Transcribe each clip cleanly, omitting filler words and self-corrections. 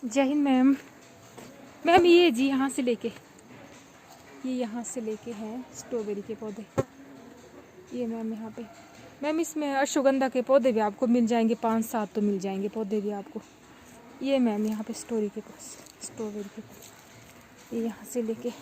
जय Hind ma'am. Ma'am ये जी यहाँ से लेके हैं स्ट्रॉबेरी के पौधे। ये मैम यहाँ पे मैम इसमें अश्वगंधा के पौधे भी आपको मिल जाएंगे, 5-7 तो मिल जाएंगे पौधे भी आपको। ये मैम यहाँ पे स्ट्रॉबेरी के पौधे ये यहाँ से लेके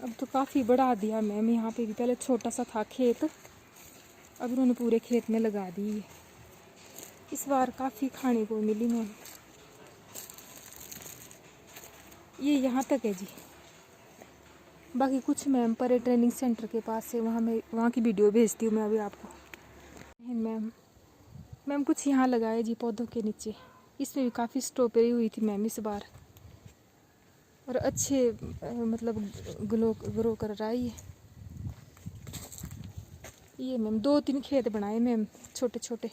अब तो काफ़ी बढ़ा दिया मैम। यहाँ पे भी पहले छोटा सा था खेत, अब उन्होंने पूरे खेत में लगा दी है। इस बार काफ़ी खाने को मिली मैम। ये यहाँ तक है जी, बाकी कुछ मैम पर ट्रेनिंग सेंटर के पास है, वहाँ की वीडियो भेजती हूँ मैं अभी आपको। मैम कुछ यहाँ लगाए जी पौधों के नीचे। इसमें भी काफ़ी स्ट्रॉबेरी हुई थी मैम इस बार, और अच्छे मतलब ग्रो कर रहा है ये मैम। 2-3 खेत बनाए मैम छोटे छोटे।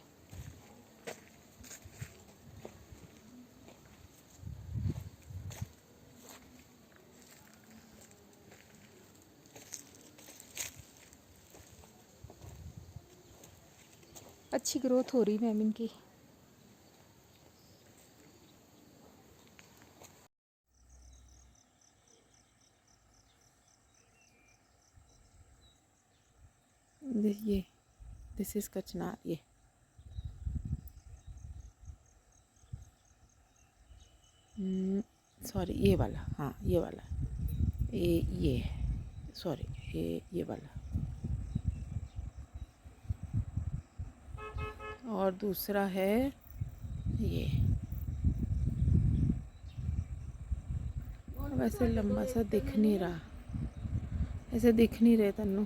अच्छी ग्रोथ हो रही मैम इनकी। ये दिस इज कचनार। ये सॉरी ये वाला, हाँ ये वाला, ये सॉरी ये वाला। और दूसरा है ये। वैसे लंबा सा दिख नहीं रहा, ऐसे दिख नहीं रहे तन्नू।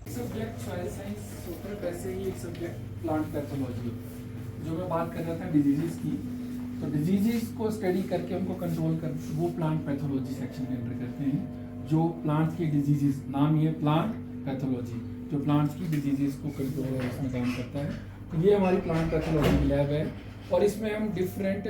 सब्जेक्ट सॉइल साइंस सूत्र, वैसे ही एक सब्जेक्ट प्लांट पैथोलॉजी, जो मैं बात कर रहा था डिजीजेस की। तो डिजीजेस को स्टडी करके उनको कंट्रोल कर, वो प्लांट पैथोलॉजी सेक्शन में एंटर करते हैं। जो प्लांट्स की डिजीजेस, नाम ही है प्लांट पैथोलॉजी, जो प्लांट्स की डिजीजेस को कंट्रोल और उसमें काम करता है। तो ये हमारी प्लांट पैथोलॉजी की लैब है, और इसमें हम डिफरेंट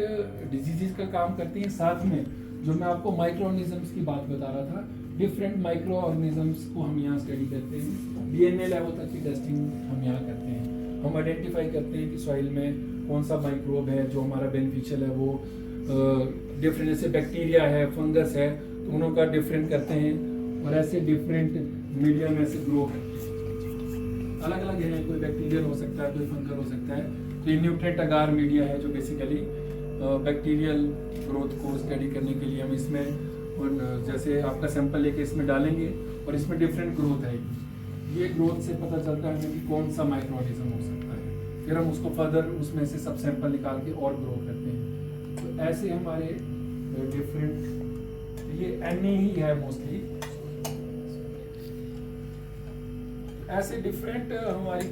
डिजीजेस का काम करते हैं। साथ में जो मैं आपको माइक्रो ऑर्गेनिजम्स की बात बता रहा था, डिफरेंट माइक्रो ऑर्गेनिजम्स को हम यहाँ स्टडी करते हैं। डीएनए लेवल तक की टेस्टिंग हम यहाँ करते हैं। हम आइडेंटिफाई करते हैं कि सॉइल में कौन सा माइक्रोब है जो हमारा बेनिफिशियल है, वो डिफरेंट, जैसे बैक्टीरिया है, फंगस है, तो उन्हों का डिफरेंट करते हैं, और ऐसे डिफरेंट मीडिया में से ग्रो करते हैं। अलग अलग है, कोई बैक्टीरियल हो सकता है, कोई फंगल हो सकता है। तो ये न्यूट्रिएंट अगार मीडिया है जो बेसिकली बैक्टीरियल ग्रोथ को स्टडी करने के लिए हम इसमें, जैसे आपका सैंपल लेके इसमें डालेंगे और इसमें डिफरेंट ग्रोथ आएगी। ये ग्रोथ से पता चलता है हमें कि कौन सा माइक्रो ऑर्गेनिज्म हो सकता है। फिर हम उसको फर्दर उसमें से सब सैंपल निकाल के और ग्रो करते हैं। तो ऐसे हमारे डिफरेंट, ये एनए ही है मोस्टली, ऐसे डिफरेंट हमारी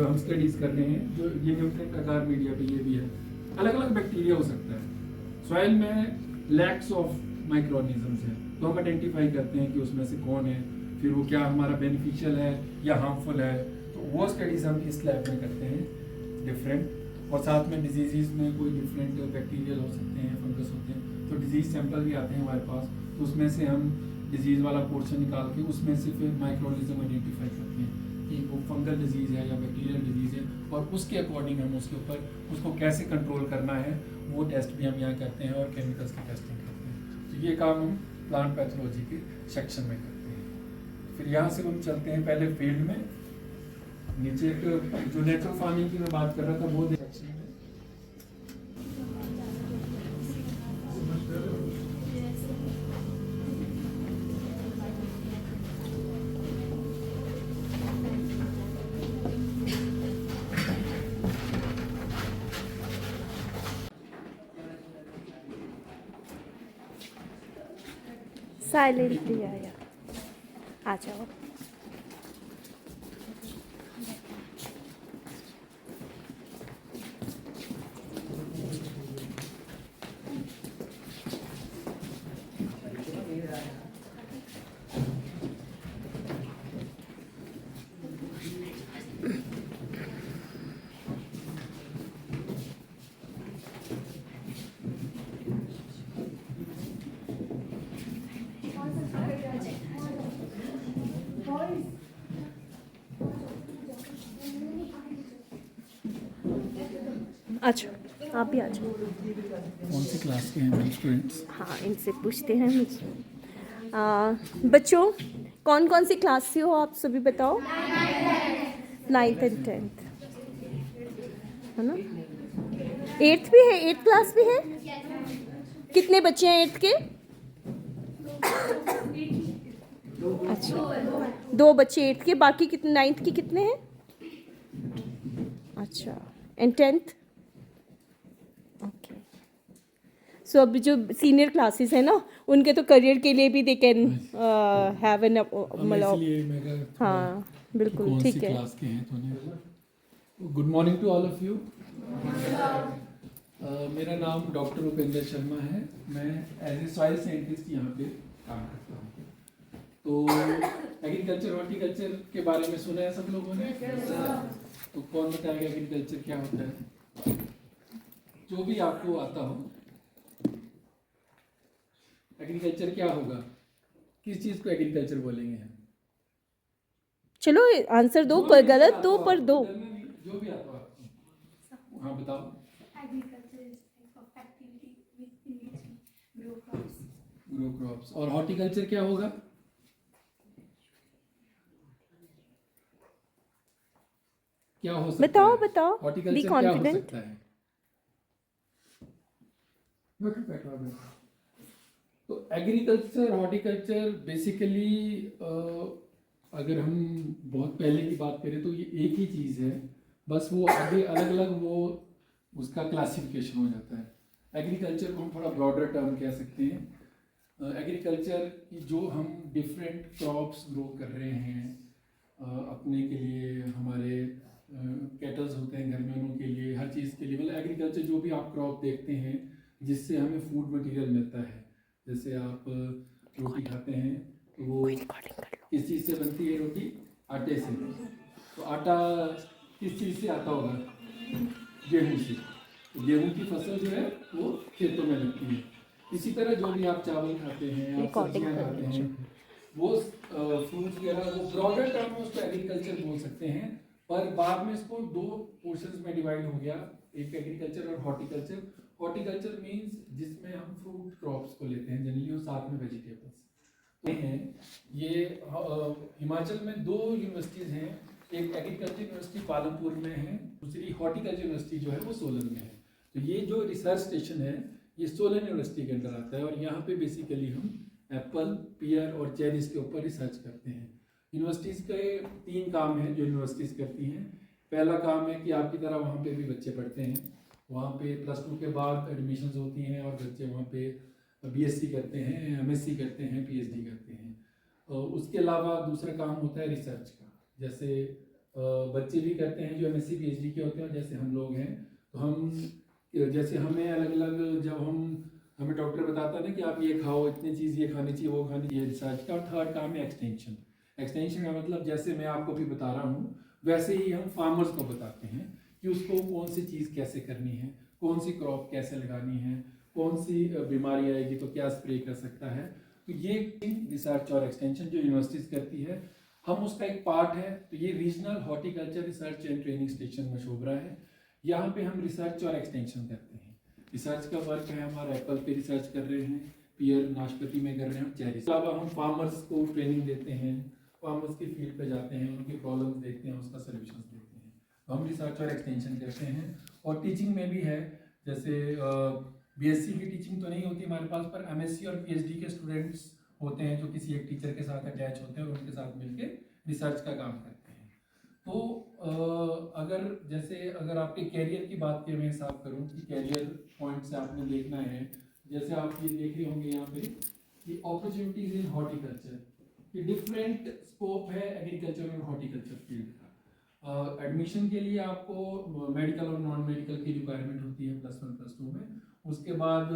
हम स्टडीज कर रहे हैं। जो ये न्यूट्रिएंट अगार मीडिया पे ये भी है, अलग अलग बैक्टीरिया हो सकता है। सॉइल में लैक्स ऑफ माइक्रो ऑर्गेनिजम्स हैं, तो हम आइडेंटिफाई करते हैं कि उसमें से कौन है, फिर वो क्या हमारा बेनिफिशियल है या हार्मफुल है। तो वो स्टडीज हम इस लैब में करते हैं डिफरेंट। और साथ में डिजीज़ में कोई डिफरेंट बैक्टीरियल हो सकते हैं, फंगस होते हैं, तो डिजीज सैंपल भी आते हैं हमारे पास। तो उसमें से हम डिजीज़ वाला पोर्शन निकाल के उसमें से फिर माइक्रो ऑर्गेनिज्म आइडेंटिफाई करते हैं कि वो फंगल डिजीज़ है या बैक्टीरियल डिजीज़ है, और उसके अकॉर्डिंग हम उसके ऊपर उसको कैसे कंट्रोल करना है वो टेस्ट भी हम यहाँ करते हैं, और केमिकल्स की टेस्टिंग करते हैं। तो ये काम हम प्लांट पैथोलॉजी के सेक्शन में करते हैं। फिर यहाँ से हम चलते हैं पहले फील्ड में। नीचे एक जो नेचुरल फार्मिंग की मैं बात कर रहा था वो सेक्शन में साइलेंटली आया, आ जाओ। अच्छा आप भी आ जाओ। कौन सी क्लास के हैं स्टूडेंट्स? हाँ इनसे पूछते हैं मुझे। बच्चों कौन कौन सी क्लास से हो आप सभी बताओ? 9th एंड 10th है ना? 8th भी है, 8th क्लास भी है। कितने बच्चे हैं 8th के? अच्छा 2 बच्चे 8th के, बाकी कितने 9th के कितने हैं? अच्छा एंड 10th? ओके सो अभी जो सीनियर क्लासेस है ना उनके तो करियर के लिए भी दे कैन हैव एन मतलब इसलिए मैं कहा हाँ कि बिल्कुल कौन सी ठीक है। क्लास के हैं तो good morning to all of you. मेरा नाम डॉक्टर उपेंद्र शर्मा है। मैं एज ए सॉइल साइंटिस्ट यहाँ पे काम करता हूँ। तो एग्रीकल्चर हॉर्टिकल्चर के बारे में सुना है सब लोगों ने? तो कौन बताएगा एग्रीकल्चर क्या होता है? जो भी आपको आता हो। एग्रीकल्चर क्या होगा? किस चीज़ को एग्रीकल्चर बोलेंगे हम? चलो आंसर दो, जो पर भी गलत आता दो हो पर आपको, दो। जो भी आता हो आपको। हाँ बताओ। Agriculture is type of activity which needs grow crops. Grow crops. और हॉर्टिकल्चर क्या होगा? क्या हो सकता बताओ है? बताओ, बी हॉर्टिकल्चर क्या हो कॉन्फिडेंट। सकता है? तो एग्रीकल्चर हॉर्टिकल्चर बेसिकली अगर हम बहुत पहले की बात करें तो ये एक ही चीज़ है, बस वो आगे अलग अलग वो उसका क्लासिफिकेशन हो जाता है। एग्रीकल्चर को हम थोड़ा ब्रॉडर टर्म कह सकते हैं। एग्रीकल्चर की जो हम डिफरेंट क्रॉप्स ग्रो कर रहे हैं अपने के लिए, हमारे कैटल्स होते हैं घर में उनके लिए, हर चीज़ के लिए, मतलब एग्रीकल्चर जो भी आप क्रॉप देखते हैं जिससे हमें फूड मटेरियल मिलता है। जैसे आप रोटी खाते हैं तो वो किस चीज़ से बनती है रोटी? आटे से। तो आटा किस चीज़ से आता होगा? गेहूँ से। तो गेहूँ की फसल जो है वो खेतों में लगती है। इसी तरह जो भी आप चावल खाते हैं, आप सब्जियाँ खाते हैं, वो फ्रूट्स वगैरह, वो ब्रॉडर टर्म में उसको एग्रीकल्चर बोल सकते हैं। पर बाद में इसको 2 पोर्शंस में डिवाइड हो गया, एक एग्रीकल्चर और हॉर्टिकल्चर। हॉर्टिकल्चर मींस जिसमें हम फ्रूट क्रॉप्स को लेते हैं जनरली, और साथ में वेजिटेबल्स हैं। ये हिमाचल में 2 यूनिवर्सिटीज़ हैं, एक एग्रीकल्चर यूनिवर्सिटी पालमपुर में है, दूसरी हॉर्टिकल्चर यूनिवर्सिटी जो है वो सोलन में है। तो ये जो रिसर्च स्टेशन है ये सोलन यूनिवर्सिटी के अंदर आता है, और यहाँ पे बेसिकली हम एप्पल, पियर और चेरीज के ऊपर रिसर्च करते हैं। यूनिवर्सिटीज़ के 3 काम हैं जो यूनिवर्सिटीज़ करती हैं। पहला काम है कि आपकी तरह वहाँ पे भी बच्चे पढ़ते हैं, वहाँ पे +2 के बाद एडमिशन्स होती हैं और बच्चे वहाँ पे BSc करते हैं, MSc करते हैं, PhD करते हैं। उसके अलावा दूसरा काम होता है रिसर्च का। जैसे बच्चे भी करते हैं जो MSc PhD के होते हैं, जैसे हम लोग हैं तो हम, जैसे हमें अलग अलग, जब हमें डॉक्टर बताता है ना कि आप ये खाओ, इतनी चीज़ ये खानी चाहिए, वो खानी चाहिए, रिसर्च का। थर्ड काम है एक्सटेंशन। एक्सटेंशन का मतलब जैसे मैं आपको भी बता रहा हूँ वैसे ही हम फार्मर्स को बताते हैं कि उसको कौन सी चीज़ कैसे करनी है, कौन सी क्रॉप कैसे लगानी है, कौन सी बीमारी आएगी तो क्या स्प्रे कर सकता है। तो ये रिसर्च और एक्सटेंशन जो यूनिवर्सिटीज़ करती है, हम उसका एक पार्ट है। तो ये regional horticulture research and training station Mashobra है। यहाँ पे हम रिसर्च और एक्सटेंशन करते हैं। रिसर्च का वर्क है हमारा, एप्पल पे रिसर्च कर रहे हैं, पियर नाशपाती में कर रहे हैं, चेरी। इसके अलावा हम फार्मर्स को ट्रेनिंग देते हैं, फार्मर्स की फील्ड पे जाते हैं, उनकी प्रॉब्लम्स देखते हैं, उसका सोल्यूशन देते हैं। तो हम रिसर्च और एक्सटेंशन करते हैं। और टीचिंग में भी है, जैसे BSc की टीचिंग तो नहीं होती हमारे पास, पर MSc और PhD के स्टूडेंट्स होते हैं जो किसी एक टीचर के साथ अटैच होते हैं और उनके साथ मिलके रिसर्च का काम करते हैं। तो अगर आपके कैरियर की बात की मैं हिसाब करूं कि कैरियर पॉइंट से आपने देखना है, जैसे आप ये देख रहे होंगे यहाँ पे कि अपॉर्चुनिटीज इन हॉर्टिकल्चर कि डिफरेंट स्कोप है एग्रीकल्चर और हॉर्टिकल्चर फील्ड का। एडमिशन के लिए आपको मेडिकल और नॉन मेडिकल की रिक्वायरमेंट होती है +1 +2 में। उसके बाद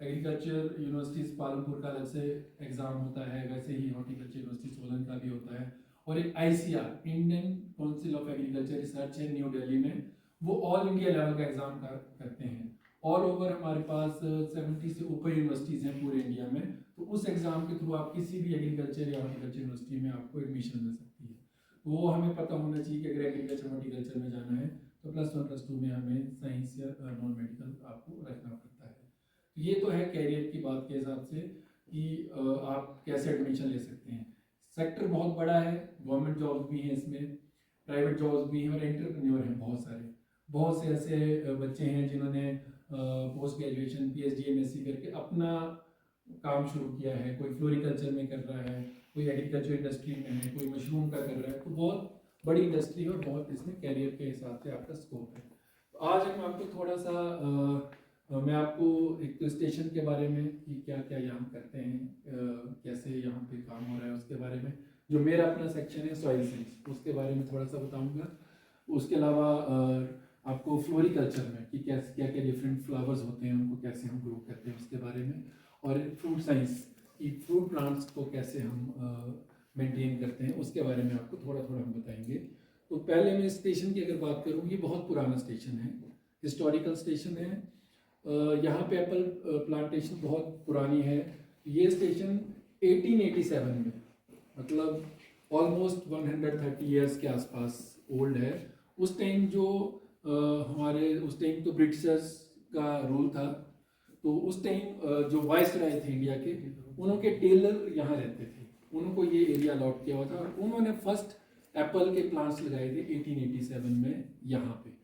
एग्रीकल्चर यूनिवर्सिटीज़ पालमपुर का अलग से एग्ज़ाम होता है, वैसे ही हॉर्टिकल्चर यूनिवर्सिटी सोलन का भी होता है। और एक ICR Indian council of agriculture research है न्यू दिल्ली में, वो ऑल इंडिया लेवल का एग्ज़ाम करते हैं। ऑल ओवर हमारे पास 70 से ऊपर यूनिवर्सिटीज़ हैं पूरे इंडिया में। तो उस एग्ज़ाम के थ्रू आप किसी भी एग्रीकल्चर या हॉर्टिकल्चर यूनिवर्सिटी में आपको एडमिशन मिल सकती है। तो वो हमें पता होना चाहिए कि अगर एग्रीकल्चर हॉर्टिकल्चर में जाना है तो +1 +2 में हमें साइंस या नॉन मेडिकल आपको रखना पड़ता है। तो ये तो है कैरियर की बात के हिसाब से कि आप कैसे एडमिशन ले सकते हैं। सेक्टर बहुत बड़ा है, गवर्नमेंट जॉब्स भी हैं इसमें, प्राइवेट जॉब्स भी हैं और एंटरप्रेन्योर हैं बहुत सारे। बहुत से ऐसे बच्चे हैं जिन्होंने पोस्ट ग्रेजुएशन PhD MSc करके अपना काम शुरू किया है। कोई फ्लोरिकल्चर में कर रहा है, कोई एग्रीकल्चर इंडस्ट्री में है, कोई मशरूम का कर रहा है। तो बहुत बड़ी इंडस्ट्री है और बहुत इसमें कैरियर के हिसाब से आपका स्कोप है। तो आज हम आपको थोड़ा सा मैं आपको एक तो स्टेशन के बारे में कि क्या क्या यहाँ करते हैं, कैसे यहाँ पे काम हो रहा है उसके बारे में, जो मेरा अपना सेक्शन है सॉइल साइंस उसके बारे में थोड़ा सा बताऊँगा। उसके अलावा आपको फ्लोरिकल्चर में कि कैसे क्या क्या डिफरेंट फ्लावर्स होते हैं उनको कैसे हम ग्रो करते हैं उसके बारे में, और फ्रूट साइंस कि फ्रूट प्लांट्स को कैसे हम मेंटेन करते हैं उसके बारे में आपको थोड़ा थोड़ा हम बताएंगे। तो पहले मैं स्टेशन की अगर बात करूँ, ये बहुत पुराना स्टेशन है, हिस्टोरिकल स्टेशन है। यहाँ पे एप्पल प्लांटेशन बहुत पुरानी है। ये स्टेशन 1887 में, मतलब ऑलमोस्ट 130 ईयर्स के आसपास ओल्ड है। उस टाइम जो हमारे उस टाइम तो ब्रिटिशर्स का रूल था, तो उस टाइम जो वाइसराय थे इंडिया के, उनके टेलर यहाँ रहते थे, उनको ये एरिया अलॉट किया हुआ था और उन्होंने फर्स्ट एप्पल के प्लांट्स लगाए थे 1887 में यहाँ पे।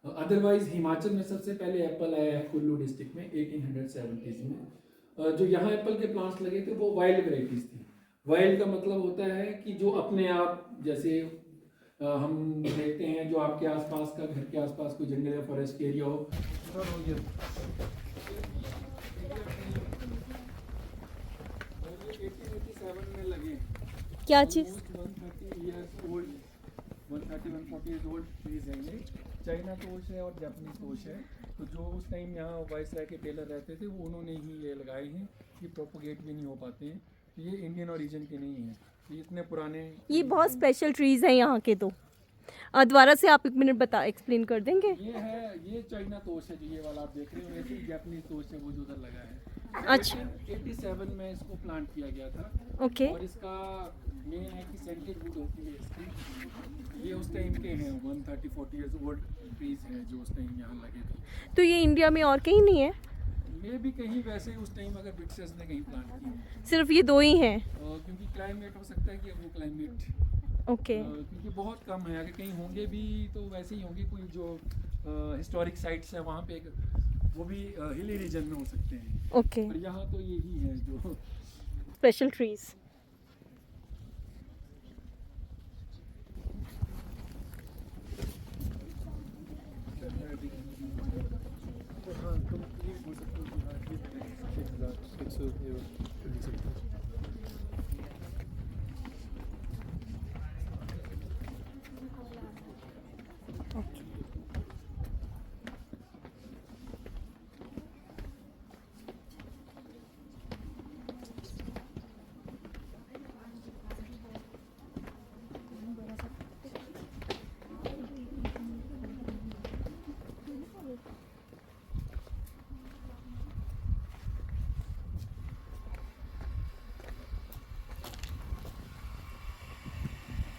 अदरवाइज हिमाचल में सबसे पहले एप्पल आया है कुल्लू डिस्ट्रिक्ट में 1870s में। जो यहाँ एप्पल के प्लांट्स लगे थे वो वाइल्ड वेराइटीज थी। वाइल्ड का मतलब होता है कि जो अपने आप, जैसे हम देखते हैं जो आपके आसपास का, घर के आसपास कोई जंगल या फॉरेस्ट एरिया हो, में लगे क्या चीज़? 130 years old, 140 years old trees हैं ये। चाइना तोश है और जापानीज तोश है। तो जो उस टाइम यहाँ वाइसराय के टेलर रहते थे वो उन्होंने ही ये लगाए हैं। ये प्रोपोगेट भी नहीं हो पाते हैं, ये इंडियन ओरिजिन के नहीं हैं, ये इतने पुराने। ये बहुत स्पेशल ट्रीज़ हैं यहाँ के। तो दोबारा से आप 1 मिनट एक्सप्लेन कर देंगे? ये चाइना तोश है जो ये वाला आप देख रहे हो, ऐसे ही जापानीज तोश है वो जो उधर लगा है। अच्छा, 87 में इसको प्लांट किया गया था। ओके। और इसका मेन है कि सेंटेड वुड होती है इसकी। ये उस टाइम के हैं 130-40 ईयर्स ओल्ड ट्रीज हैं जो उस टाइम यहाँ लगे थे। तो ये इंडिया में और कहीं नहीं है? मे भी कहीं, वैसे उस टाइम अगर ब्रिटिशर्स ने कहीं प्लांट किए, सिर्फ ये 2 ही हैं? क्योंकि क्लाइमेट हो सकता है कि वो क्लाइमेट, ओके। क्योंकि बहुत कम है। अगर कहीं होंगे भी तो वैसे ही होंगे, कोई जो हिस्टोरिक साइट्स है वहाँ पे वो भी हिली रीजन में हो सकते हैं। ओके, पर यहाँ तो यही है जो स्पेशल ट्रीज। हाँ, तुम ये बोल सकते हो कि हाँ ये 1100 लिख सकते हो।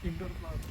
इंडोर प्लांट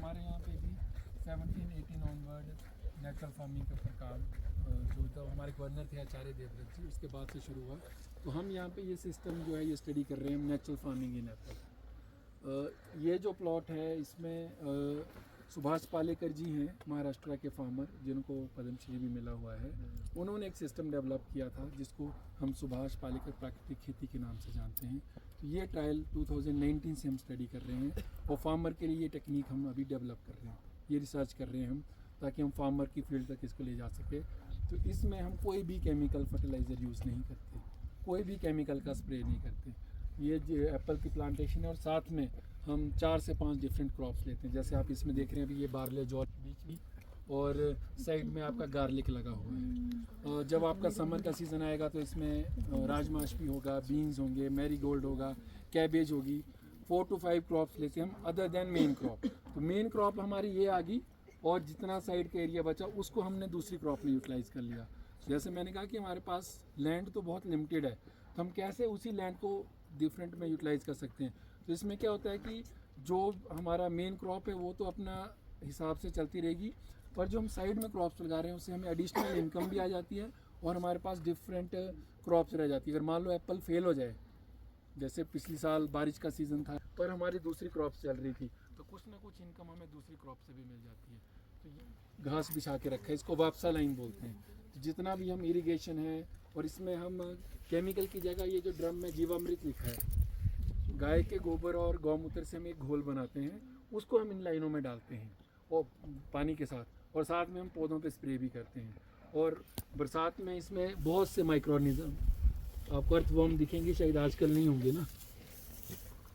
हमारे यहाँ पे भी 17-18 ऑनवर्ड नेचुरल फार्मिंग के ऊपर काम जो तो हमारे गवर्नर थे आचार्य देवव्रत जी, उसके बाद से शुरू हुआ। तो हम यहाँ पे ये सिस्टम जो है ये स्टडी कर रहे हैं, नेचुरल फार्मिंग इन एप्पल। ये जो प्लॉट है इसमें सुभाष पालेकर जी हैं महाराष्ट्र के फार्मर, जिनको पद्मश्री भी मिला हुआ है। उन्होंने एक सिस्टम डेवलप किया था जिसको हम सुभाष पालेकर प्राकृतिक खेती के नाम से जानते हैं। तो ये ट्रायल 2019 से हम स्टडी कर रहे हैं और फार्मर के लिए ये टेक्निक हम अभी डेवलप कर रहे हैं, ये रिसर्च कर रहे हैं हम, ताकि हम फार्मर की फील्ड तक इसको ले जा सके। तो इसमें हम कोई भी केमिकल फर्टिलाइज़र यूज़ नहीं करते, कोई भी केमिकल का स्प्रे नहीं करते। ये जो एप्पल की प्लांटेशन है और साथ में हम 4 से 5 डिफरेंट क्रॉप्स लेते हैं। जैसे आप इसमें देख रहे हैं अभी ये बार्ले जॉर बीच में, और साइड में आपका गार्लिक लगा हुआ है। और जब आपका समर का सीज़न आएगा तो इसमें राजमाश भी होगा, बीन्स होंगे, मैरीगोल्ड होगा, कैबेज होगी। 4 to 5 क्रॉप्स लेते हैं हम अदर देन मेन क्रॉप। तो मेन क्रॉप हमारी ये आ गई और जितना साइड का एरिया बचा उसको हमने दूसरी क्रॉप में यूटिलाइज़ कर लिया। जैसे मैंने कहा कि हमारे पास लैंड तो बहुत लिमिटेड है, तो हम कैसे उसी लैंड को डिफरेंट में यूटिलाइज़ कर सकते हैं। तो इसमें क्या होता है कि जो हमारा मेन क्रॉप है वो तो अपना हिसाब से चलती रहेगी, पर जो हम साइड में क्रॉप्स लगा रहे हैं उससे हमें एडिशनल इनकम भी आ जाती है और हमारे पास डिफरेंट क्रॉप्स रह जाती है। अगर मान लो एप्पल फेल हो जाए, जैसे पिछली साल बारिश का सीज़न था पर हमारी दूसरी क्रॉप्स चल रही थी, तो कुछ ना कुछ इनकम हमें दूसरी क्रॉप से भी मिल जाती है। तो ये घास बिछा के रखा है, इसको वापसा लाइन बोलते हैं। तो जितना भी हम इरिगेशन है, और इसमें हम केमिकल की जगह ये जो ड्रम में जीवामृत लिखा है, गाय के गोबर और गौमूत्र से हम एक घोल बनाते हैं, उसको हम इन लाइनों में डालते हैं और पानी के साथ, और साथ में हम पौधों पे स्प्रे भी करते हैं। और बरसात में इसमें बहुत से माइक्रो ऑर्गेनिज्म, आपको अर्थवर्म दिखेंगे, शायद आजकल नहीं होंगे ना,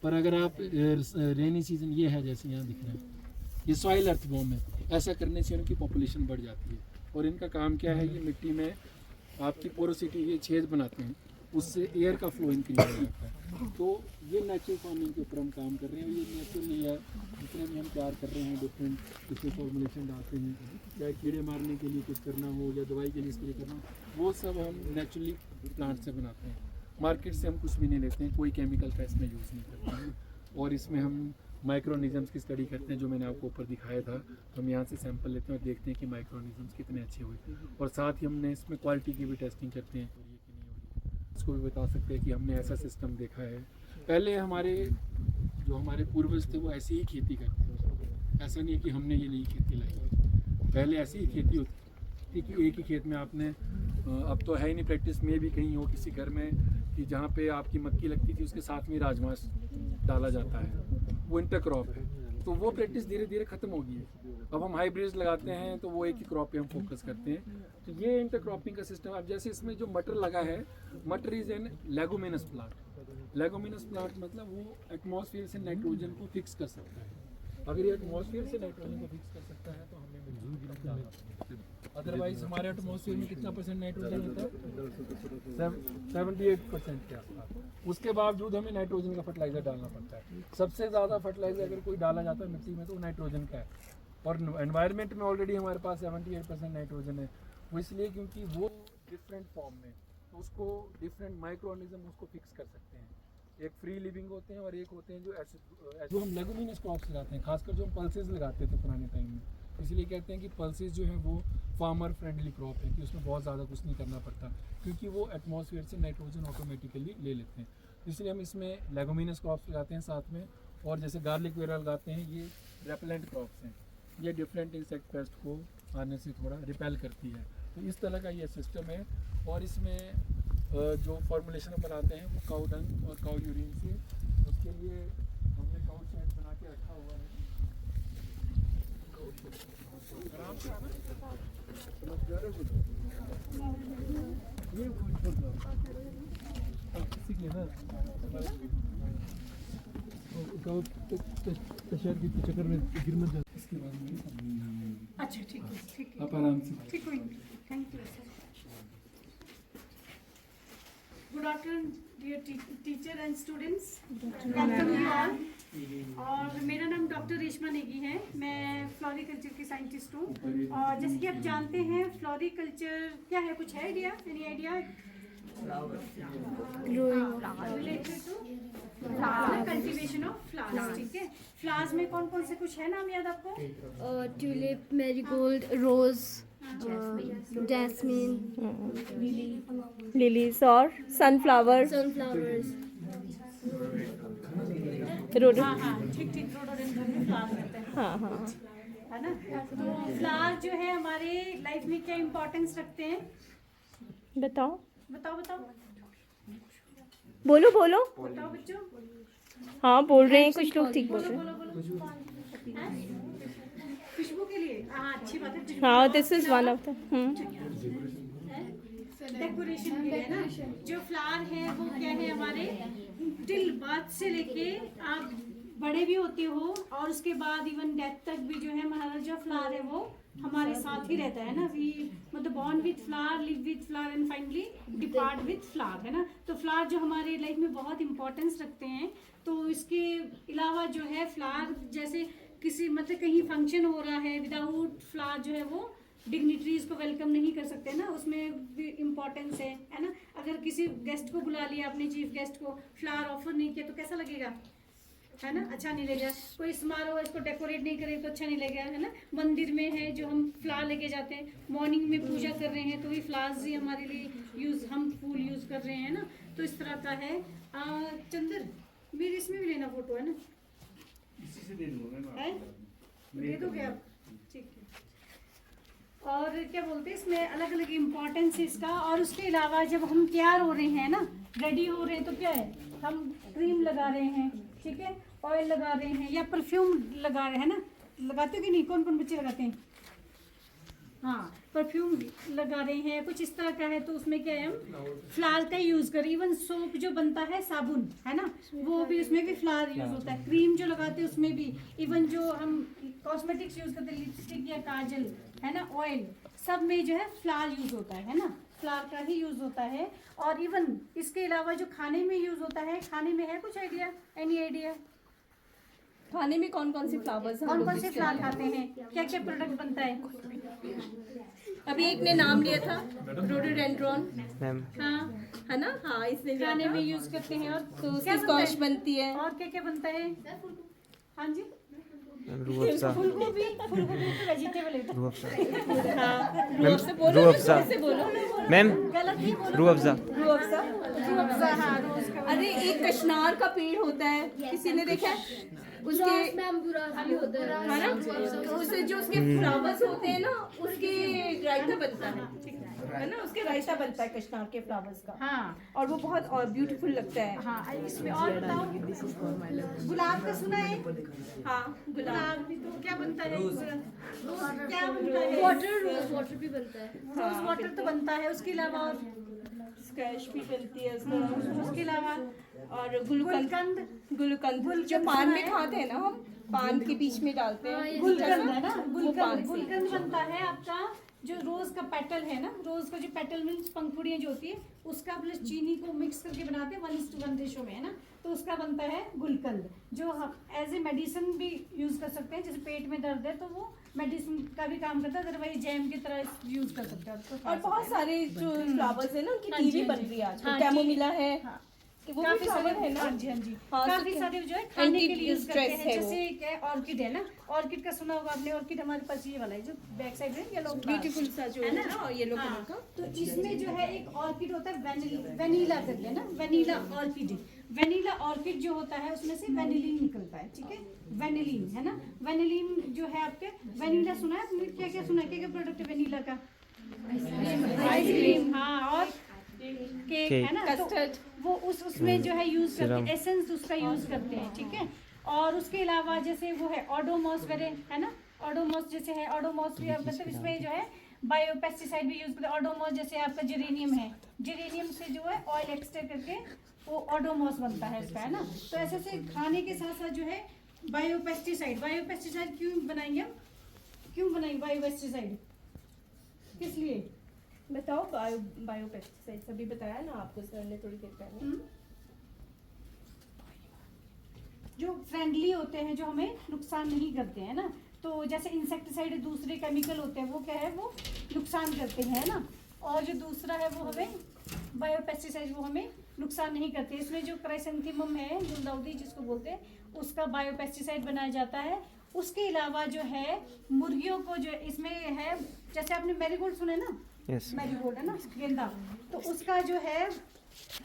पर अगर आप रेनी सीजन, ये है जैसे यहाँ दिख रहा है, ये सॉइल अर्थवर्म है। ऐसा करने से उनकी पॉपुलेशन बढ़ जाती है। और इनका काम क्या है, ये मिट्टी में आपकी पोरोसिटी, ये छेद बनाते हैं, उससे एयर का फ्लो इंक्रीज हो जाता है। तो ये नेचुरल फार्मिंग के ऊपर हम काम कर रहे हैं। ये नेचुरली है, जितने भी हम तैयार कर रहे हैं डिफरेंट इसमें फॉर्मुलेशन डालते हैं, चाहे कीड़े मारने के लिए कुछ करना हो या दवाई के लिए स्प्रे करना हो, वो सब हम नेचुरली प्लांट से बनाते हैं। मार्केट से हम कुछ भी नहीं लेते हैं, कोई केमिकल का इसमें यूज़ नहीं करते हैं। और इसमें हम माइक्रोनिज़म्स की स्टडी करते हैं, जो मैंने आपको ऊपर दिखाया था। हम यहाँ से सैंपल लेते हैं और देखते हैं कि माइक्रोनिज़म्स कितने अच्छे हुए, और साथ ही हमने इसमें क्वालिटी की भी टेस्टिंग करते हैं। और ये कि नहीं हो रही, इसको भी बता सकते हैं कि हमने ऐसा सिस्टम देखा है। पहले हमारे पूर्वज थे वो ऐसी ही खेती करते थे, ऐसा नहीं है कि हमने ये नई खेती लाई। पहले ऐसी ही खेती होती थी कि एक ही खेत में आपने, अब तो है ही नहीं प्रैक्टिस में भी कहीं हो किसी घर में कि जहाँ पे आपकी मक्की लगती थी उसके साथ में राजमाश डाला जाता है, वो इंटर क्रॉप है। तो वो प्रैक्टिस धीरे धीरे ख़त्म हो गई है। अब हम हाइब्रिड्स लगाते हैं तो वो एक ही क्रॉप पे हम फोकस करते हैं। तो ये इंटर क्रॉपिंग का सिस्टम। अब जैसे इसमें जो मटर लगा है, मटर is an leguminous plant. Leguminous plant मतलब वो एटमॉस्फेयर से नाइट्रोजन को फिक्स कर सकता है। अगर ये एटमॉस्फेयर से नाइट्रोजन को फिक्स कर सकता है तो हमें अदरवाइज हमारे एटमॉस्फेयर में कितना % नाइट्रोजन होता है, 78% के आसपास। उसके बावजूद हमें नाइट्रोजन का फर्टिलाइजर डालना पड़ता है। सबसे ज़्यादा फर्टिलाइजर अगर कोई डाला जाता है मिट्टी में तो नाइट्रोजन का है, और एनवायरनमेंट में ऑलरेडी हमारे पास 78% नाइट्रोजन है। वो इसलिए क्योंकि वो डिफरेंट फॉर्म में, तो उसको डिफरेंट माइक्रो ऑर्गेनिज्म उसको फिक्स कर सकते हैं। एक फ्री लिविंग होते हैं और एक होते हैं जो ऐसे जो हम लेगुमिनस क्रॉप्स लगाते हैं, खासकर जो हम पल्सेस लगाते थे पुराने टाइम में। इसलिए कहते हैं कि पल्सेस जो है वो फार्मर फ्रेंडली क्रॉप है, कि उसमें बहुत ज़्यादा कुछ नहीं करना पड़ता, क्योंकि वो एटमॉस्फेयर से नाइट्रोजन ऑटोमेटिकली ले लेते हैं। इसलिए हम इसमें लेगुमिनस क्रॉप्स लगाते हैं साथ में। और जैसे गार्लिक वगैरह लगाते हैं, ये रेपेलेंट क्रॉप्स हैं, ये डिफरेंट इंसेक्ट पेस्ट को आने से थोड़ा रिपेल करती है। तो इस तरह का ये सिस्टम है। और इसमें जो फॉर्मुलेशन हम बनाते हैं वो काऊ डंग और काऊ यूरिन से, उसके लिए हमने काऊ शेड बना के रखा हुआ है। आराम से आना, ये सीख लेना शहर के चक्कर में गिर मत जाए। इसके बाद में अच्छा ठीक है आप आराम से। ठीक है, thank you sir. Good afternoon dear teacher and students, welcome you all. और मेरा नाम डॉक्टर रेशमा नेगी है, मैं फ्लोरिकल्चर की साइंटिस्ट हूँ। और जैसे कि आप जानते हैं फ्लोरिकल्चर क्या है, कुछ है idea, any idea? Related to cultivation of flowers, ठीक है। फ्लावर्स में कौन कौन से कुछ है नाम याद आपको? ट्यूलिप, मैरीगोल्ड, रोज, जैस्मिन, लिलीज और सनफ्लावर, सनफ्लावर्स, रोडो। हाँ ठीक ठीक, रोडोडेंड्रन फ्लावर रहते हैं, हाँ है ना। तो फ्लावर जो है हमारे लाइफ में क्या इम्पोर्टेंस रखते हैं? बताओ बताओ बोलो बताओ बच्चों, हाँ बोल रहे हैं कुछ लोग, ठीक बोल रहे हैं। बोलो। हैं? खुशबू के लिए, हाँ अच्छी बात है। खुशबू हाँ के this is one of the decoration के लिए ना, जो फ्लावर है वो क्या है हमारे टिल बर्थ से लेके आप बड़े भी होते हो और उसके बाद इवन डेथ तक भी जो है हमारा जो फ्लावर है वो हमारे साथ ही रहता है ना। वी मतलब born with flower, live with flower and finally depart with flower, है ना। तो फ्लावर जो हमारे लाइफ में बहुत इंपॉर्टेंस रखते हैं। तो इसके अलावा जो है फ्लावर जैसे किसी मतलब कहीं फंक्शन हो रहा है, विदाउट फ्लावर जो है वो डिग्निटरीज को वेलकम नहीं कर सकते ना, उसमें भी इम्पोर्टेंस है ना। अगर किसी गेस्ट को बुला लिया आपने, चीफ गेस्ट को, फ्लावर ऑफर नहीं किया तो कैसा लगेगा, है ना, अच्छा नहीं लगेगा। कोई समारोह इसको डेकोरेट नहीं करे तो अच्छा नहीं लगेगा, है ना। मंदिर में है जो हम फ्लावर लेके जाते हैं, मॉर्निंग में पूजा कर रहे हैं तो भी फ्लावर्स ही हमारे लिए यूज, हम फूल यूज कर रहे हैं ना। तो इस तरह का है। चंदर मेरे इसमें भी लेना फोटो, है ना, इसी से दे दूंगा है? दे दोगे आप, ठीक है। और क्या बोलते हैं, इसमें अलग अलग इम्पोर्टेंस है इसका। और उसके अलावा जब हम तैयार हो रहे हैं ना, रेडी हो रहे हैं, तो क्या है, हम क्रीम लगा रहे हैं, ठीक है, ऑयल लगा रहे हैं या परफ्यूम लगा रहे हैं ना। लगाते हो कि नहीं, कौन कौन बच्चे लगाते हैं? हाँ, परफ्यूम लगा रहे हैं, कुछ इस तरह का है तो उसमें क्या है, हम फ्लावर का यूज करें। इवन सोप जो बनता है, साबुन, है ना, वो भी उसमें भी फ्लावर यूज होता है। क्रीम जो लगाते हैं उसमें भी, इवन जो हम कॉस्मेटिक्स यूज करते हैं, लिपस्टिक या काजल, है ना, ऑयल, सब में जो है फ्लावर यूज होता है ना, फ्लावर का ही यूज होता है। और इवन इसके अलावा जो खाने में यूज होता है, खाने में है कुछ आइडिया, एनी आइडिया? खाने में कौन कौन से फ्लावर्स कौन कौन से फ्लावर खाते हैं, क्या क्या प्रोडक्ट बनता है? अभी एक ने नाम लिया था, रोडोडेंड्रॉन, मैम हाँ है ना, हाँ इसने लिया खाने था। में यूज करते हैं। और तो क्या उसकी बनता है? स्क्वाश बनती है। और क्या क्या बनता है? हाँ जी, रूह अफ़ज़ा फूलगोभी तो वेजिटेबल है, रूह अफ़ज़ा हाँ मैम से बोलो, रूह अफ़ज़ा से बोलो। मैम गलत नहीं बोलो। रूह अफ़ज़ा रूह अफ़ज़ा। रूह अफ़ज़ा, हाँ, रोज का। अरे एक कशनार का पेड़ होता है, किसी ने देखा है? उसके मैम बुरा भी होता है, है ना, तो उससे जो उसके फ्लावर्स होते हैं ना, उसके रायता बनता है ना, उसके रायता बनता है कशनार के फ्लावर्स का। हाँ और वो बहुत ब्यूटीफुल लगता है। हाँ, इसमें और बताओ, गुलाब का सुना है? हाँ गुलाब, गुलाब भी तो क्या बनता है? रोज क्या बनता है? वाटर, रोज वाटर भी बनता है। रोज वाटर तो बनता है। उसके अलावा और स्क्वैश भी बनती है उसका। उसके अलावा और गुलकंद, गुलकंद जो पान में खाते हैं ना, हम पान के बीच में डालते हैं, गुलकंद है ना, वो पान गुलकंद, से। गुलकंद बनता है आपका। जो रोज का पेटल है ना, रोज का जो पेटल मीन्स पंखुड़ियाँ जो होती है, उसका प्लस चीनी को मिक्स करके बनाते हैं 1:1 रेशो में, है ना, तो उसका बनता है गुलकंद, जो हम एज ए मेडिसिन भी यूज कर सकते हैं। जैसे पेट में दर्द है तो वो मेडिसिन का भी काम करता है, अदरवाइज जैम की तरह यूज कर सकते हैं उसको। और बहुत सारे जो फ्लावर्स है ना, उनकी हाँ टी जी, भी हाँ बन जी। रही है आजकल। हाँ, कैमोमिला है, हाँ, वो भी काफी सारे फ्लावर है ना। हाँ जी, हाँ जी, हाँ, तो काफी क्या- सारे जो है खाने के लिए यूज करते हैं। एंटी-स्ट्रेस है वो। जैसे एक है ऑर्किड, है ना, ऑर्किड का सुना होगा आपने। ऑर्किड हमारे पास ये वाला है जो बैक साइड है, येलो ब्यूटीफुल सा जो है ना, है ना, येलो हाँ, कलर का। तो इसमें जो है एक ऑर्किड होता है वेनिला करके ना, वेनिला ऑर्किड। वेनिला ऑर्किड जो होता है उसमें से वेनिलिन निकलता है, ठीक है, वेनिलिन, है ना। वेनिलिन जो है आपके, वेनिला सुना है आपने? क्या क्या सुना है, क्या क्या प्रोडक्ट है वेनिला का? आइसक्रीम, हाँ, और केक, है ना, कस्टर्ड, वो उसमें जो है यूज करते सिरम। हैं, एसेंस उसका यूज करते हैं, ठीक है। और उसके अलावा जैसे वो है ओडोमॉस वगैरह, है ना, ओडोमॉस जैसे है, ओडोमॉस भी मतलब इसमें जो है बायो पेस्टिसाइड भी यूज करते हैं। ओडोमॉस जैसे आपका जेरेनियम है, जेरेनियम से जो है ऑयल एक्सट्रैक्ट करके वो ओडोमॉस बनता है इसका, है ना। तो ऐसे से खाने के साथ साथ जो है बायो पेस्टिसाइड क्यों बनाएंगे हम, क्यों बनाएंगे बायो पेस्टिसाइड, किस लिए? बताओ। बायो पेस्टिसाइड्स अभी बताया ना आपको सर ने थोड़ी देर पहले। जो फ्रेंडली होते हैं, जो हमें नुकसान नहीं करते हैं ना। तो जैसे इंसेक्टिसाइड दूसरे केमिकल होते हैं, वो क्या है, वो नुकसान करते हैं ना। और जो दूसरा है वो हमें बायोपेस्टिसाइड वो हमें नुकसान नहीं करते। इसमें जो क्राइसेंथेमम है, गुलदाउदी जिसको बोलते हैं, उसका बायोपेस्टिसाइड बनाया जाता है। उसके अलावा जो है मुर्गियों को जो इसमें है, जैसे आपने मैरीगोल्ड सुने ना, यस मैरीगोल्ड है ना, गेंदा, तो उसका जो है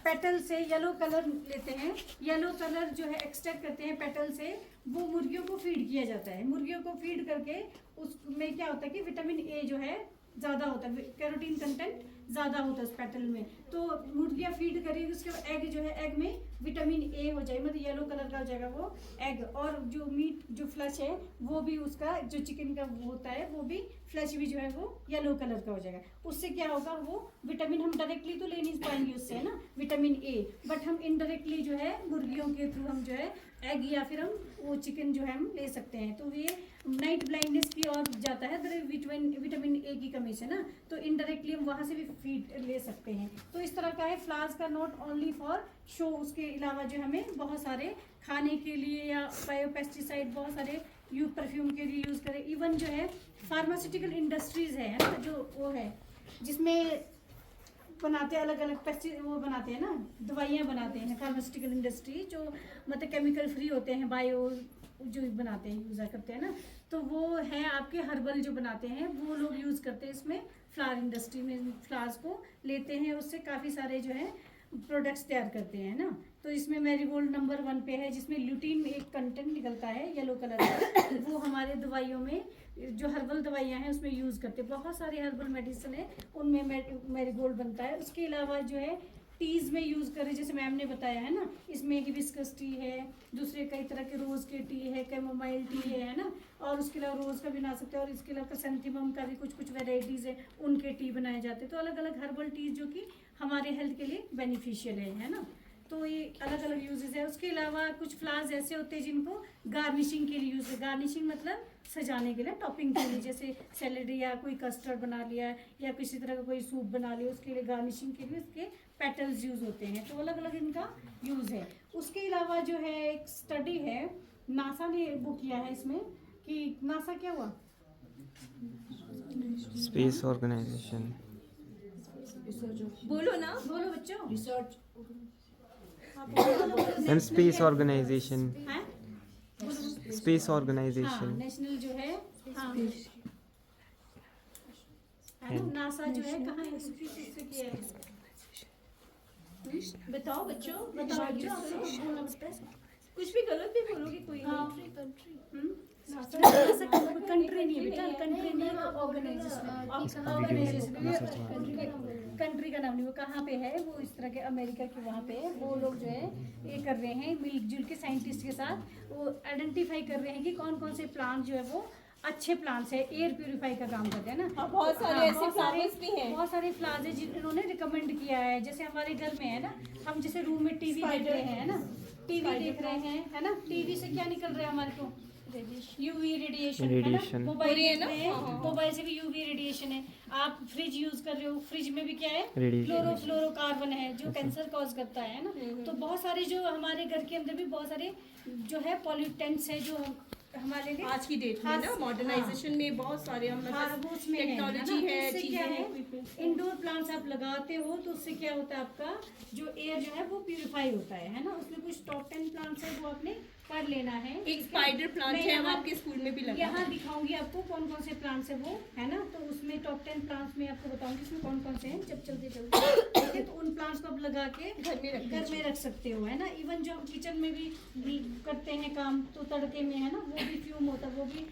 पेटल से येलो कलर लेते हैं, येलो कलर जो है एक्सट्रैक्ट करते हैं पेटल से, वो मुर्गियों को फीड किया जाता है। मुर्गियों को फीड करके उसमें क्या होता है कि विटामिन ए जो है ज़्यादा होता है, कैरोटीन कंटेंट ज़्यादा होता है उस पेटल में। तो मुर्गियाँ फीड करेगी, उसके बाद एग जो है, एग में विटामिन ए हो जाएगा, मतलब येलो कलर का हो जाएगा वो एग। और जो मीट जो फ्लैश है वो भी उसका, जो चिकन का होता है वो भी फ्लैश भी जो है वो येलो कलर का हो जाएगा। उससे क्या होगा, वो विटामिन हम डायरेक्टली तो ले नहीं पाएंगे उससे, है ना, विटामिन ए, बट हम इनडायरेक्टली जो है मुर्गियों के थ्रू हम जो है एग या फिर हम वो चिकन जो है हम ले सकते हैं। तो ये नाइट ब्लाइंडनेस की ओर जाता है, अगर विटामिन ए की कमी से ना, तो इनडायरेक्टली हम वहाँ से भी फीड ले सकते हैं। तो इस तरह का है फ्लावर्स का, नॉट ओनली फॉर शो, उसके अलावा जो हमें बहुत सारे खाने के लिए या बायोपेस्टिसाइड बहुत सारे परफ्यूम के लिए यूज़ करें। इवन जो है फार्मास्यूटिकल इंडस्ट्रीज़ है ना, जो वो है जिसमें बनाते हैं अलग अलग वो बनाते हैं ना, दवाइयाँ बनाते हैं फार्मास्यूटिकल इंडस्ट्री, जो मतलब केमिकल फ्री होते हैं, बायो जो बनाते हैं, यूज़ करते हैं ना, तो वो है आपके हर्बल जो बनाते हैं वो लोग यूज़ करते हैं इसमें। फ्लावर इंडस्ट्री में फ्लावर्स को लेते हैं, उससे काफ़ी सारे जो है प्रोडक्ट्स तैयार करते हैं ना। तो इसमें मैरीगोल्ड नंबर 1 पे है, जिसमें ल्यूटीन एक कंटेंट निकलता है येलो कलर का, वो हमारे दवाइयों में जो हर्बल दवाइयाँ हैं उसमें यूज़ करते हैं। बहुत सारी हर्बल मेडिसिन है उनमें मैरीगोल्ड बनता है। उसके अलावा जो है टीज़ में यूज़ करें, जैसे मैम ने बताया है ना, इसमें हिबिस्कस टी है, दूसरे कई तरह के रोज़ के टी है, कैमोमाइल टी है ना, और उसके अलावा रोज़ का भी बना सकते हैं, और इसके अलावा क्रिसैंथेमम का भी कुछ वेराइटीज़ है, उनके टी बनाए जाते हैं। तो अलग अलग हर्बल टीज़ जो कि हमारे हेल्थ के लिए बेनिफिशियल है ना। तो ये अलग अलग यूजेस है। उसके अलावा कुछ फ्लावर्स ऐसे होते हैं जिनको गार्निशिंग के लिए यूज़ है। गार्निशिंग मतलब सजाने के लिए, टॉपिंग के लिए, जैसे सैलेड या कोई कस्टर्ड बना लिया या किसी तरह का कोई सूप बना लिया, उसके लिए गार्निशिंग के लिए उसके पेटल्स यूज़ होते हैं। तो अलग अलग इनका यूज़ है। उसके अलावा जो है एक स्टडी है, नासा ने वो किया है इसमें, कि नासा क्या हुआ, स्पेस ऑर्गेनाइजेशन। बोलो ना, बोलो बच्चों, रिसर्च मैम स्पेस ऑर्गेनाइजेशन, है स्पेस ऑर्गेनाइजेशन। नेशनल जो है, हाँ है ना, नासा जो है कहाँ इंस्टीट्यूट से किया है। बताओ बच्चों, बताओ बच्चों, आप लोग कुछ भी गलत भी बोलोगे कोई कंट्री नहीं है बेटा, कंट्री नहीं है, ऑर्गेनाइजेशन कंट्री का नाम नहीं, वो कहाँ पे है, वो इस तरह के अमेरिका के वहाँ पे है। वो लोग जो है ये कर रहे हैं मिलजुल के साइंटिस्ट के साथ, वो आइडेंटिफाई कर रहे हैं कि कौन कौन से प्लांट जो है वो अच्छे प्लांट्स है, एयर प्यूरिफाई का काम करते हैं ना। बहुत सारे ऐसे फ्लावर्स भी हैं, बहुत सारे फ्लावर्स हैं जिन्होंने रिकमेंड किया है। जैसे हमारे घर में है ना, हम जैसे रूम में टीवी देख रहे हैं ना, टीवी देख रहे हैं है ना, टीवी से क्या निकल रहा है हमारे को, यूवी रेडिएशन है ना। मोबाइल मोबाइल से भी यूवी रेडिएशन है। आप फ्रिज यूज कर रहे हो, फ्रिज में भी क्या है, क्लोरोफ्लोरोकार्बन है जो कैंसर कॉज करता है ना। तो बहुत सारे जो हमारे घर के अंदर भी बहुत सारे जो है पॉल्यूटेंट्स है जो हमारे लिए आज की डेट में ना मॉडर्नाइजेशन में बहुत सारे हम टेक्नोलॉजी है, चीजें हैं। इंडोर प्लांट्स आप लगाते हो तो उससे क्या होता है, आपका जो एयर जो है वो प्यूरिफाई होता है ना। उसमें कुछ टॉप 10 प्लांट्स है वो आपने कर लेना है। एक स्पाइडर प्लांट है, वो आपके स्कूल में भी लगा है। यहाँ दिखाऊंगी आपको कौन कौन से प्लांट्स है वो, है ना। तो उसमें टॉप 10 प्लांट्स में आपको बताऊंगी इसमें कौन कौन से हैं, जब चलते ठीक है। तो उन प्लांट्स को आप लगा के घर में रख सकते हो, है ना। इवन जो हम किचन में भी करते हैं काम, तो तड़के में है ना, वो भी फ्यूम होता है, वो भी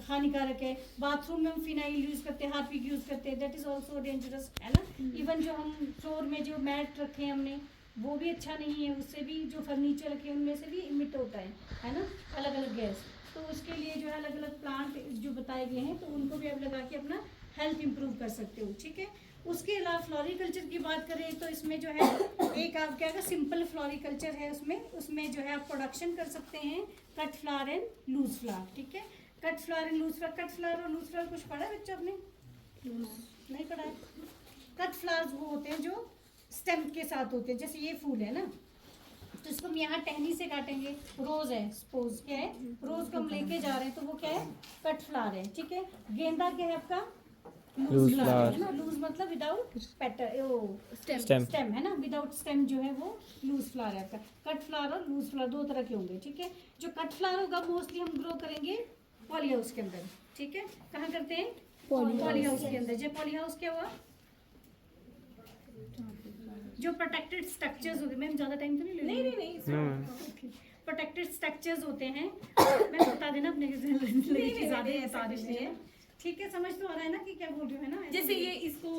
हानिकारक है। बाथरूम में हम फिनाइल यूज करते हैं, हार्पिक यूज करते हैं, दैट इज ऑल्सो डेंजरस, है ना। इवन जो हम फ्लोर में जो मैट रखे हैं हमने, वो भी अच्छा नहीं है, उससे भी जो फर्नीचर रखे हैं उनमें से भी इमिट होता है ना, अलग अलग गैस। तो उसके लिए जो है अलग अलग प्लांट जो बताए गए हैं, तो उनको भी आप लगा के अपना हेल्थ इंप्रूव कर सकते हो, ठीक है। उसके अलावा फ्लोरिकल्चर की बात करें तो इसमें जो है एक आप क्या का सिंपल फ्लोरिकल्चर है, उसमें जो है आप प्रोडक्शन कर सकते हैं cut flower and loose flower, ठीक है। Cut flower and loose flower, cut flower और लूज फ्लावर कुछ पढ़ा है बच्चा आपने, नहीं पढ़ा है। कट फ्लावर्स वो होते हैं जो स्टेम के साथ होते हैं, जैसे ये फूल है ना, तो इसको हम यहाँ टहनी से काटेंगे। रोज है, सपोज क्या है, रोज को हम लेके जा रहे हैं, तो वो क्या है, कट फ्लावर है, ठीक है। गेंदा क्या है आपका, Loose flower. है ना, लूज मतलब विदाउट पेटल, Stem. स्टेम है ना, विदाउट स्टेम जो है वो लूज फ्लावर है आपका। कट फ्लावर और लूज फ्लावर दो तरह के होंगे, ठीक है। जो कट फ्लावर होगा मोस्टली हम ग्रो करेंगे पॉली हाउस के अंदर, ठीक है। कहाँ करते हैं? पॉली हाउस के अंदर। जो पॉली हाउस क्या हुआ? जो प्रोटेक्टेड स्ट्रक्चर्स होते हैं, मैम ज़्यादा टाइम तो नहीं ले? No. प्रोटेक्टेड स्ट्रक्चर्स होते हैं, मैं बता देना अपने ज़्यादा बता देते हैं, ठीक है। समझ तो आ रहा है ना कि क्या बोल रही हूँ, है ना। जैसे ये इसको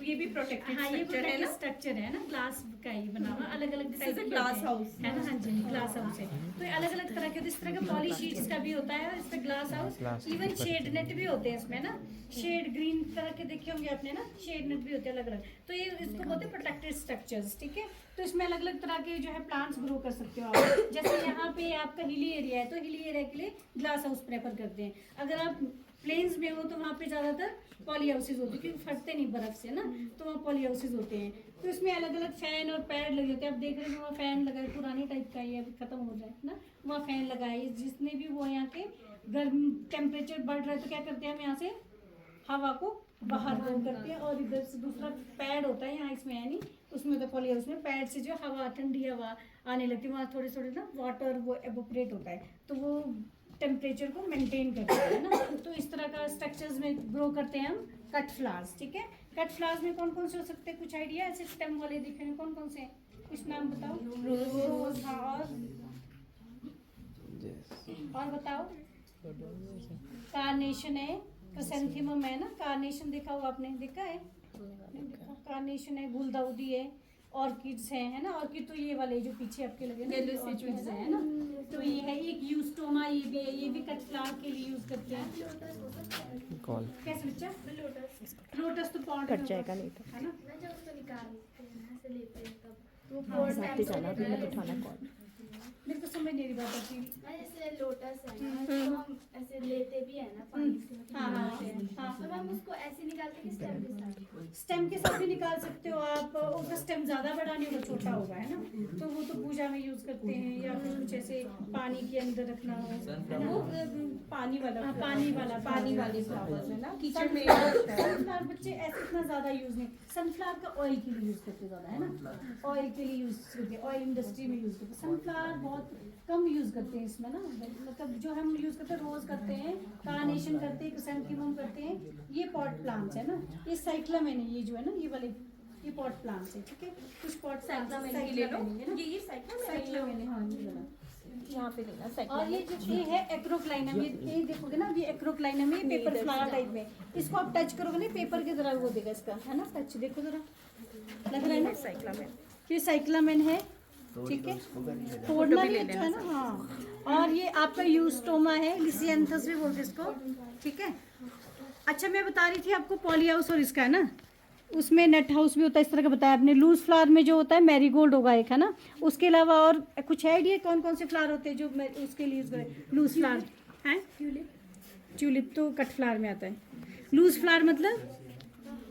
ये भी प्रोटेक्टेड हाँ, ये स्ट्रक्चर है प्रोटेक्टेड ना, स्ट्रक्चर है ना, ग्लास का ही बना हुआ, अलग अलग जैसे ग्लास हाउस है ना। हाँ जी, ग्लास हाउस है। तो ये अलग अलग तरह के, इस तरह का पॉली शीट्स का भी होता है, इस पे glass house, even shade net भी होते हैं इसमें ना। शेड ग्रीन तरह के देखे होंगे आपने ना, शेड नेट भी होते हैं अलग अलग। तो ये इसको बोलते हैं प्रोटेक्टेड स्ट्रक्चर्स, ठीक है। तो इसमें अलग अलग तरह के जो है प्लांट्स ग्रो कर सकते हो आप। जैसे यहाँ पे आपका हिली एरिया है, तो हिली एरिया के लिए ग्लास हाउस प्रेफर करते हैं। अगर आप प्लेन्स में हो तो वहाँ पे ज़्यादातर पॉली हाउसेज होती है, क्योंकि फटते नहीं बर्फ से ना, तो वहाँ पॉली हाउसेज होते हैं। तो इसमें अलग अलग फैन और पैड लगे होते हैं। आप देख रहे हैं वहाँ फैन लगा है, पुरानी टाइप का, ये अभी खत्म हो जाए ना, वहाँ फैन लगा है। जिसने भी वो यहाँ के गर्म टेम्परेचर बढ़ रहा है तो क्या करते हैं हम यहाँ से हवा को बाहर गर्म करते हैं, और इधर से दूसरा पैड होता है, यहाँ इसमें है नहीं, उसमें तो पॉली हाउस में पैड से जो हवा, ठंडी हवा आने लगती है, वहाँ थोड़े थोड़े ना वाटर वो एवोपरेट होता है, तो वो टेम्परेचर को मेंटेन करता है ना। तो इस तरह का स्ट्रक्चर्स में ग्रो करते हैं हम कट फ्लावर्स, ठीक है। कट फ्लावर्स में कौन कौन से हो सकते हैं? कुछ आइडिया? ऐसे स्टेम वाले दिखे हैं, कौन कौन से हैं? कुछ नाम बताओ। रोज, हाँ, और बताओ। कार्नेशन है, क्रिसेंथेमम है ना, कार्नेशन देखा हो आपने? देखा है? कार्नेशन है, गुलदाउदी है, ऑर्किड्स हैं, है ना। ऑर्किड तो ये वाले जो पीछे आपके लगे ना, Yellow ऑर्किड्स है ना। तो ये है एक यूस्टोमा, ये भी है, ये भी कट फ्लावर के लिए यूज करते हैं। Call. कैसे बच्चा? लोटस तो पॉट कट जाएगा नहीं तो। है ना। मैं जब उसको निकालते हैं ना, ऐसे लेते हैं तब वो हाँ, बहुत टाइम से जाना लेता भी है। मत उठाना कॉल। मेरे को समझ नहीं रही बात आपकी। मैं जैसे लोटस है ना, तो हम ऐसे लेते भी है ना पानी से, मतलब हाँ, हाँ, निकालते हैं। हाँ। तो मैम उसको ऐसे निकालते हैं कि स्टेम के साथ? स्टेम के साथ भी निकाल सकते हो आप। उसका स्टेम ज़्यादा बड़ा नहीं होगा, छोटा होगा, है ना। तो वो तो पूजा में यूज़ करते हैं, या फिर कुछ ऐसे पानी के अंदर रखना हो, है ना। पानी वाला हाँ, पानी वाले फ्लावर्स है ना, किचन में। सनफ्लावर बच्चे ऐसे इतना ज़्यादा यूज़ नहीं, सनफ्लावर का ऑयल के लिए यूज़ करते ज़्यादा, है ना। ऑयल के लिए यूज़ करते हैं, ऑयल इंडस्ट्री में यूज़ करते हैं। सनफ्लावर बहुत कम यूज़ करते हैं इसमें ना, मतलब जो हम यूज़ करते हैं, रोज़ करते हैं, कार्नेशन करते हैं, क्रिसेंथेमम करते हैं, ये पॉट प्लांट्स है ना। ये साइक्लामेन है, ये जो है ना, ये वाले ये पॉट प्लांट्स है, ठीक है। कुछ पॉट साइक्लामेन ही ले लो, ये साइक्लामेन है, हाँ, ये वाला। यहाँ पे लेना और साइक्लामेन। ये जो ये है एक्रोक्लाइनम, ये देखोगे ना, ये एक्रोक्लाइनम है, पेपर फ्लावर टाइप में। इसको आप टच करोगे ना, पेपर की तरह वो देगा इसका, है ना। टच देखो जरा, लग रहा है ना साइक्लामेन। ये साइक्लामेन है, ठीक है। तोड़ना भी अच्छा है ना, हाँ। और ये आपका यूस्टोमा है, लिसिएंथस भी बोलते हैं इसको, ठीक है। अच्छा, मैं बता रही थी आपको पॉली हाउस और इसका है ना, उसमें नेट हाउस भी होता है, इस तरह का बताया आपने। लूज फ्लावर में जो होता है मैरीगोल्ड होगा एक, है ना। उसके अलावा और कुछ आइडिया कौन कौन से फ्लावर होते हैं जो मैं उसके लिए यूज़ करें? लूज फ्लावर है, ट्यूलिप तो कट फ्लावर में आता है। लूज फ्लावर मतलब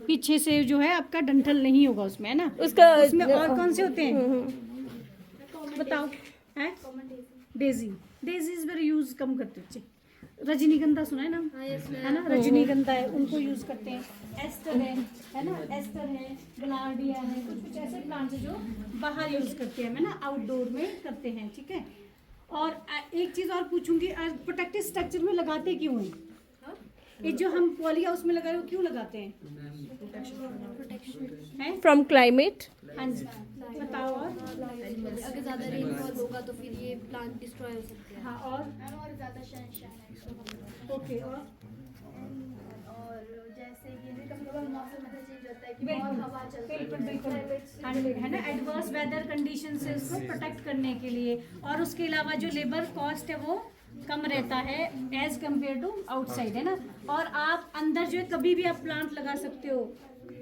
पीछे से जो है आपका डंठल नहीं होगा उसमें, है ना। उसमें और कौन से होते हैं बताओ? है डेजी, डेजी इस बार यूज़ कम करते बच्चे। रजनीगंधा सुना है ना, है ना, रजनीगंधा है, उनको यूज़ करते हैं। एस्टर है ना, एस्टर है, गलार्डिया है, कुछ कुछ ऐसे प्लांट्स है जो बाहर यूज़ करते हैं, है ना, आउटडोर में करते हैं, ठीक है। और एक चीज़ और पूछूंगी, प्रोटेक्टिव स्ट्रक्चर में लगाते क्यों हैं? ये जो हम पॉली हाउस में लगा रहे हो, क्यों लगाते हैं? हैं? From climate. हाँ जी, बताओ। और अगर ज़्यादा रेनफॉल होगा तो फिर ये प्लांट डिस्ट्रॉय हो सकते हैं। हाँ, और ज़्यादा सनशाइन है ओके, और जैसे कि कभी मौसम ऐसा चेंज होता है कि बिल्कुल, बहुत हवा चलती है, बिल्कुल, है ना। एडवर्स वेदर कंडीशन से उसको प्रोटेक्ट करने के लिए, और उसके अलावा जो लेबर कॉस्ट है वो कम रहता है एज कम्पेयर टू आउटसाइड, है ना। और आप अंदर जो है कभी भी आप प्लांट लगा सकते हो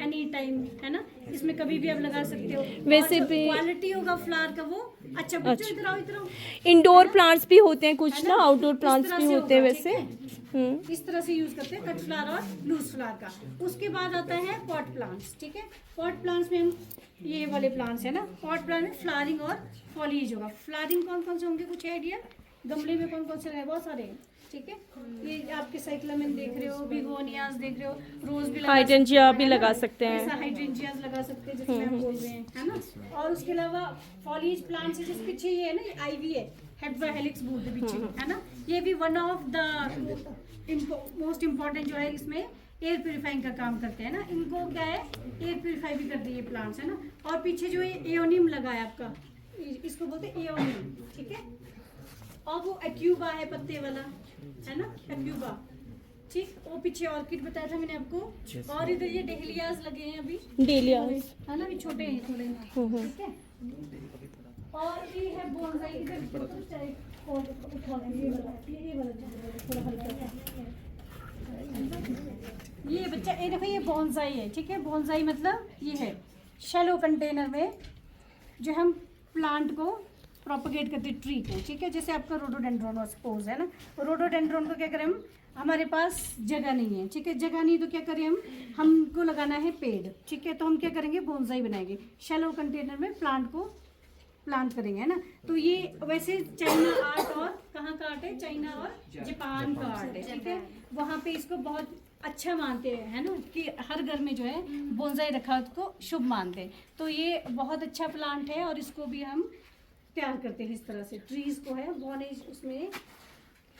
एनी टाइम, है ना। इसमें कभी भी आप लगा सकते हो। वैसे और जो भी क्वालिटी होगा फ्लावर का वो अच्छा। बच्चों इधर आओ, इधर आओ। इंडोर प्लांट्स भी होते हैं कुछ है ना, आउटडोर इस प्लांट्स तरह भी से होते हैं होगा, वैसे। ठीक है? इस तरह से यूज करते हैं कट फ्लावर और लूज फ्लावर का। उसके बाद आता है पॉट प्लांट्स, ठीक है। पॉट प्लांट्स में हम ये वाले प्लांट्स है ना, पॉट प्लांट में फ्लावरिंग और फॉलिएज होगा। फ्लावरिंग कौन कौन से होंगे, कुछ आइडिया? गमले में कौन कौन से लगाए, बहुत सारे हैं, ठीक है। ये आपके साइक्लामेन देख रहे हो, बिगोनियाज देख रहे हो, रोज भी हाइड्रेंजिया भी लगा सकते हैं। ऐसा हाइड्रेंजियाज लगा सकते हैं जिसमें हम बोल रहे हैं, है ना। और उसके अलावा फॉलिएज प्लांट्स जिस पीछे ये है ना, ये आईवी है, हेड्रा हेलिक्स बोलते हैं पीछे, है ना। ये भी one of the most important जो है, इसमें एयर प्योरीफाइंग का काम करते हैं ना। इनको क्या है, एयर प्योरीफाई भी करते हैं ये प्लांट्स, है ना। और पीछे जो ये एओनियम लगा है आपका, इसको बोलते हैं एओनियम, ठीक है। और वो एक्यूबा है पत्ते वाला, है ना, एक्यूबा, ठीक। वो पीछे ऑर्किड बताया था मैंने आपको। और इधर ये डेहलियाज लगे हैं अभी, डेलियाज, है ना, अभी छोटे हैं थोड़े, ठीक है। और ये है बोनसाई, इधर ये वाला थोड़ा हल्का, ये बच्चा, ये देखो ये बोनसाई है, ठीक है। बोनसाई मतलब ये है शैलो कंटेनर में जो हम प्लांट को प्रोपगेट करते, ट्री को, ठीक है। जैसे आपका रोडोडेंड्रॉन सपोज है ना, रोडोडेंड्रॉन को क्या करें हम, हमारे पास जगह नहीं है, ठीक है। जगह नहीं तो क्या करें हम, हमको लगाना है पेड़, ठीक है। तो हम क्या करेंगे, बोनसाई बनाएंगे, शैलो कंटेनर में प्लांट को प्लांट करेंगे, है ना। तो ये वैसे चाइना आर्ट, और कहाँ का आर्ट है, चाइना और जापान का आर्ट है, ठीक है। वहाँ पे इसको बहुत अच्छा मानते हैं, है ना, कि हर घर में जो है बोनसाई रखा उसको शुभ मानते हैं। तो ये बहुत अच्छा प्लांट है, और इसको भी हम तैयार करते हैं इस तरह से, ट्रीज को है बोनेज उसमें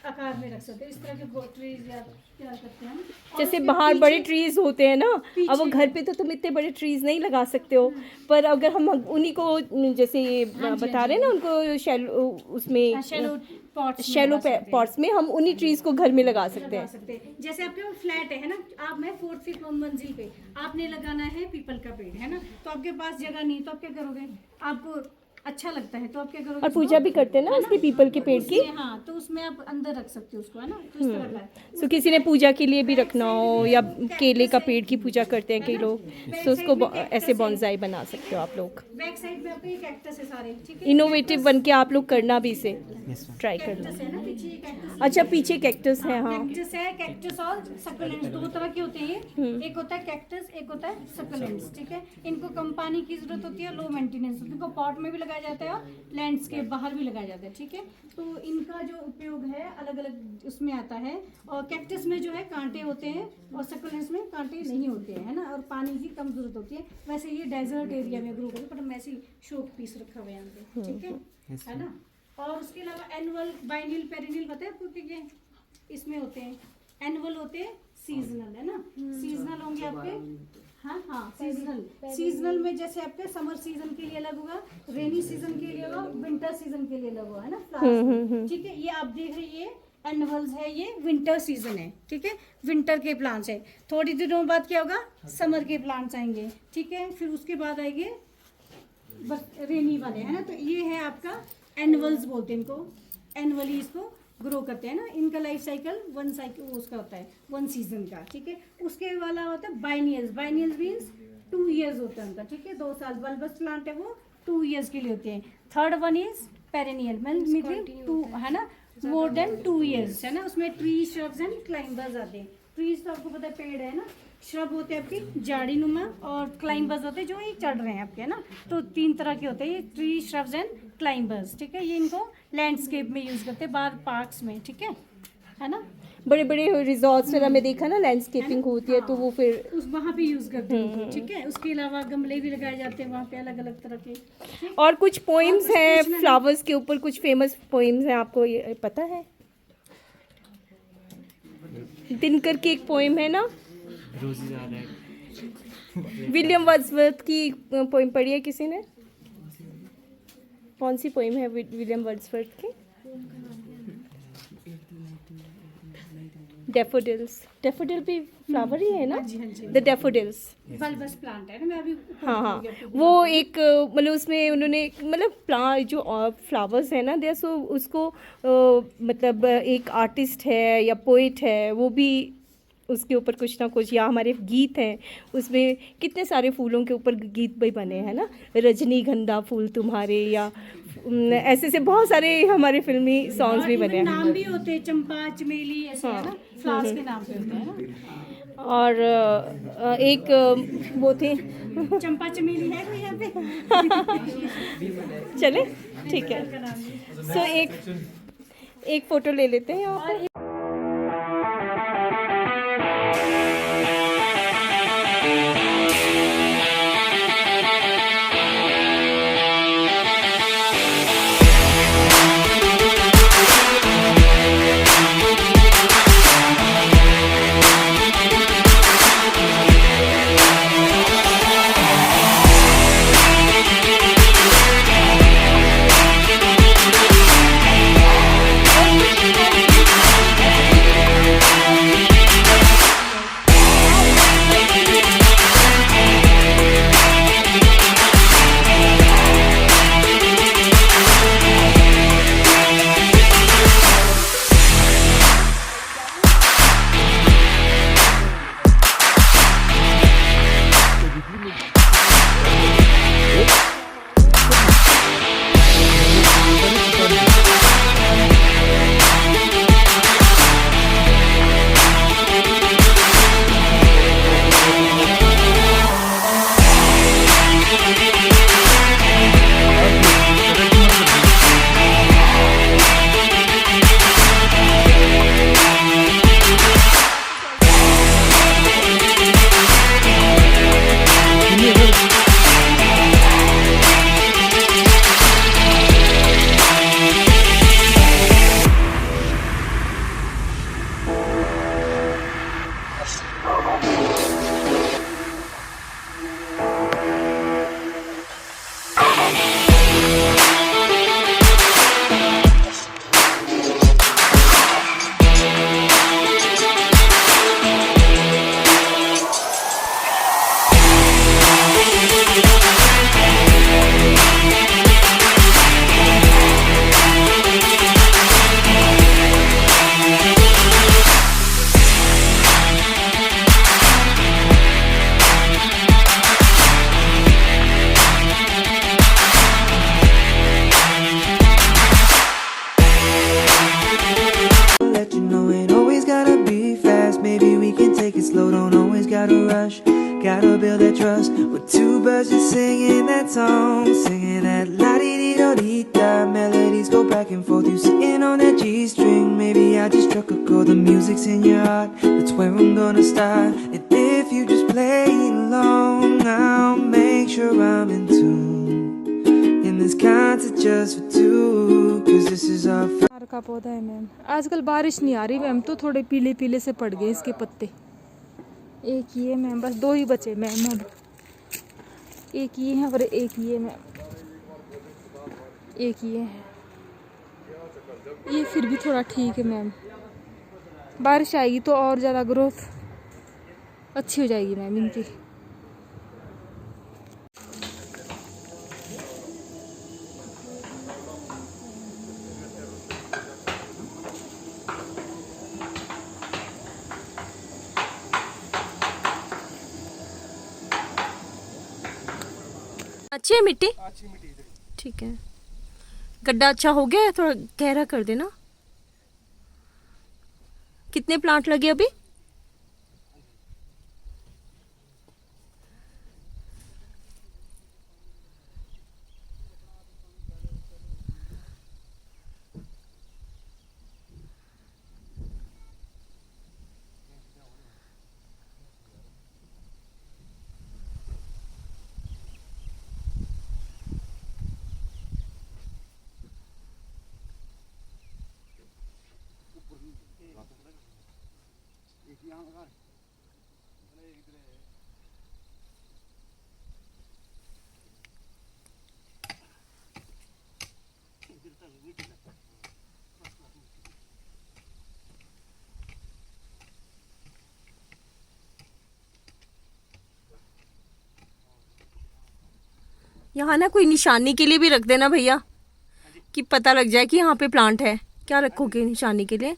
आकार में रख सकते हैं, इस तरह के ट्रीज तैयार करते हैं हम। और जैसे उसके बाहर पीछे- बड़े ट्रीज होते हैं ना, अब वो पीछे- घर पे तो तुम इतने बड़े ट्रीज नहीं लगा सकते हो, पर अगर हम उन्हीं को जैसे ये बता रहे हैं ना, उनको शैलो उसमें शैलो पॉट्स, शैलो पॉट्स में हम उन्हीं ट्रीज को घर में लगा सकते लगा हैं। सकते हैं। जैसे आपके फ्लैट है ना, आप मैं 4th 5th मंजिल पे आपने लगाना है पीपल का पेड़, है ना। तो आपके पास जगह नहीं, तो आप क्या करोगे, आपको अच्छा लगता है तो आप क्या करोगे, और पूजा भी करते हैं ना उसके पीपल के पेड़ की। हाँ, तो उसमें आप अंदर रख सकते हो उसको, है ना। तो इस तरह का है। सो किसी ने पूजा के लिए भी रखना हो, या केले का पेड़ की पूजा करते हैं कई लोग, तो उसको ऐसे बोनसाई बना सकते हो आप लोग। बैक साइड में आपके कैक्टस है सारे, ठीक है। इनोवेटिव बन के आप लोग करना भी इसे ट्राई करना। कैक्टस है ना, पीछे कैक्टस, अच्छा, पीछे कैक्टस है, हाँ। कैक्टस है, कैक्टस और सक्युलेंट्स, दो तरह के होते हैं। एक होता है कैक्टस, एक होता है सक्युलेंट्स, ठीक है। इनको कम पानी की जरूरत होती है, लो मेंटेनेंस, इनको पॉट में भी लगाया जाता है और लैंडस्केप बाहर भी लगाया जाता है, ठीक है। तो इनका जो उपयोग है अलग अलग उसमें आता है। और कैक्टस में जो है कांटे होते हैं, और सक्युलेंट्स में कांटे नहीं होते हैं, है ना, और पानी की कम जरूरत होती है। वैसे ये डेजर्ट एरिया में ग्रो करते, पर हम ऐसे ही शो पीस रखा हुआ है यहाँ पे, ठीक है ना। और उसके अलावा एनुअल, बाइनिल, पेरिनिल बताया आपको कि ये इसमें होते हैं। एनुअल होते हैं, सीजनल, है ना, सीजनल होंगे आपके, हाँ सीजनल में जैसे आपके समर सीजन के लिए अलग होगा, रेनी सीजन के लिए होगा, विंटर सीजन के लिए अलग होगा, है ना, फ्लावर्स, ठीक है। ये आप देख रहे हैं, ये एनुअल्स है, ये विंटर सीजन है, ठीक है। विंटर के प्लांट्स है। थोड़ी दिनों बाद क्या होगा, समर के प्लांट्स आएंगे, ठीक है। फिर उसके बाद आएंगे बस रेनी वाले, है ना। तो ये है आपका एनुअल्स बोलते हैं इनको, एनुअली इसको ग्रो करते हैं ना। इनका लाइफ साइकिल वन साइकिल उसका होता है, वन सीजन का, ठीक है। उसके वाला होता है बाइनियल्स, बाइनियल्स मीन्स 2 years होता है उनका, ठीक है। 2 साल, बल्बस प्लांट है वो 2 years के लिए होते हैं। Third one is perennial, mean 2, है ना, मोर देन 2 years, है ना। उसमें ट्री, श्रब्स एंड क्लाइंबर्स आते हैं। ट्रीज तो आपको पता है पेड़ है ना, श्रब होते हैं आपकी झाड़ी नुमा, और क्लाइंबर्स होते हैं जो ये चढ़ रहे हैं आपके, है ना। तो 3 तरह के होते हैं ये, ट्री, श्रब्स एंड क्लाइंबर्स, ठीक है। ये इनको लैंडस्केप में यूज करते हैं, बाहर पार्क्स में, ठीक है ना। बड़े बड़े रिजॉर्ट्स वगैरह में देखा ना, लैंडस्केपिंग होती है, तो वो फिर उस वहाँ पे यूज करते हैं, ठीक है। उसके अलावा गमले भी लगाए जाते हैं वहाँ पे अलग अलग तरह के, ठीक? और कुछ पोइम्स और कुछ हैं पूछना है? फ्लावर्स के ऊपर, कुछ फेमस पोइम्स हैं, आपको ये पता है? दिनकर की एक पोइम है ना, विलियम वर्ड्सवर्थ की पोइम पढ़ी है किसी ने? कौन सी पोइम है विलियम वर्ड्सवर्थ की? डैफोडिल्स, डैफोडिल भी फ्लावर ही है ना, हाँ जी। The daffodils. बल्बस प्लांट है ना, मैं अभी हाँ, वो एक मतलब उसमें उन्होंने मतलब प्लांट जो फ्लावर्स है ना, दे सो उसको मतलब एक आर्टिस्ट है या पोइट है, वो भी उसके ऊपर कुछ ना कुछ, या हमारे गीत हैं उसमें कितने सारे फूलों के ऊपर गीत भी बने हैं ना, रजनीगंधा फूल तुम्हारे, या ऐसे से बहुत सारे हमारे फिल्मी सॉन्ग्स भी बने हैं। नाम भी होते हैं, चंपा, चमेली, ऐसे है ना, फ्लावर्स के नाम पे होते हैं ना। और एक वो थे चंपा चमेली है कोई यहाँ पे? चले, ठीक है। सो एक फ़ोटो ले लेते हैं यहाँ पर। Let you know ain't always gotta be fast. Maybe we can take it slow, don't always gotta rush. Gotta build that trust with two birds just singing that song, singing that la-di-di-do-di-da. Melodies go back and forth, you sitting on that G-string. Maybe I just struck a chord, the music's in your heart. That's where I'm gonna start. And if you just play along, I'll make sure I'm in tune. In this concert just for two, cause this is our तार का पौधा है ma'am. आजकल बारिश नहीं आ रही ma'am, तो थोड़े पीले पीले से पड़ गए इसके पत्ते। एक ये मैम, बस दो ही बचे मैम अब। एक ये है और एक ये मैम, एक ये है। ये फिर भी थोड़ा ठीक है मैम, बारिश आएगी तो और ज़्यादा ग्रोथ अच्छी हो जाएगी मैम इनकी। अच्छी है मिट्टी? ठीक है। गड्ढा अच्छा हो गया है, थोड़ा गहरा कर देना। कितने प्लांट लगे अभी? यहाँ ना कोई निशानी के लिए भी रख देना भैया, कि पता लग जाए कि यहाँ पे प्लांट है। क्या रखोगे निशानी के लिए?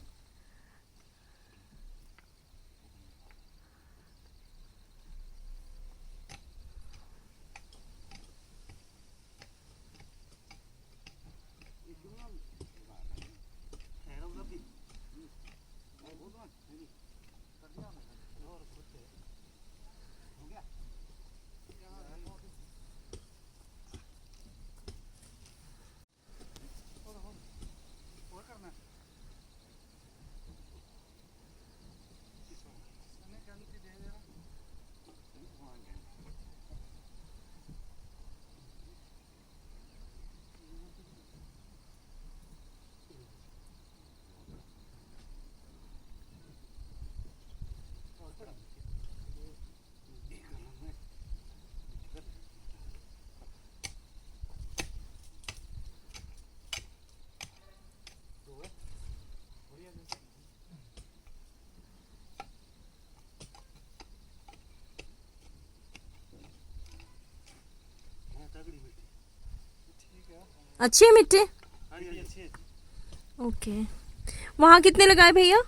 अच्छी है मिट्टी? ओके, वहाँ कितने लगाए भैया?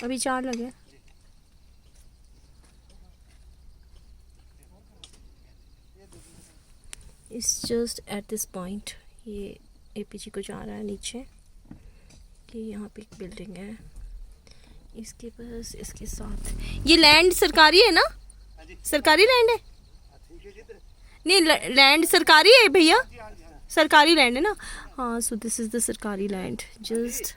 अभी 4 लगे। It's just at this point, ये एपीजी को जा रहा है नीचे कि यहाँ पे एक बिल्डिंग है, इसके पास इसके साथ। ये लैंड सरकारी है ना? सरकारी लैंड है? नहीं, लैंड सरकारी है भैया? सरकारी लैंड है ना? हाँ, सो दिस इज द सरकारी land. Just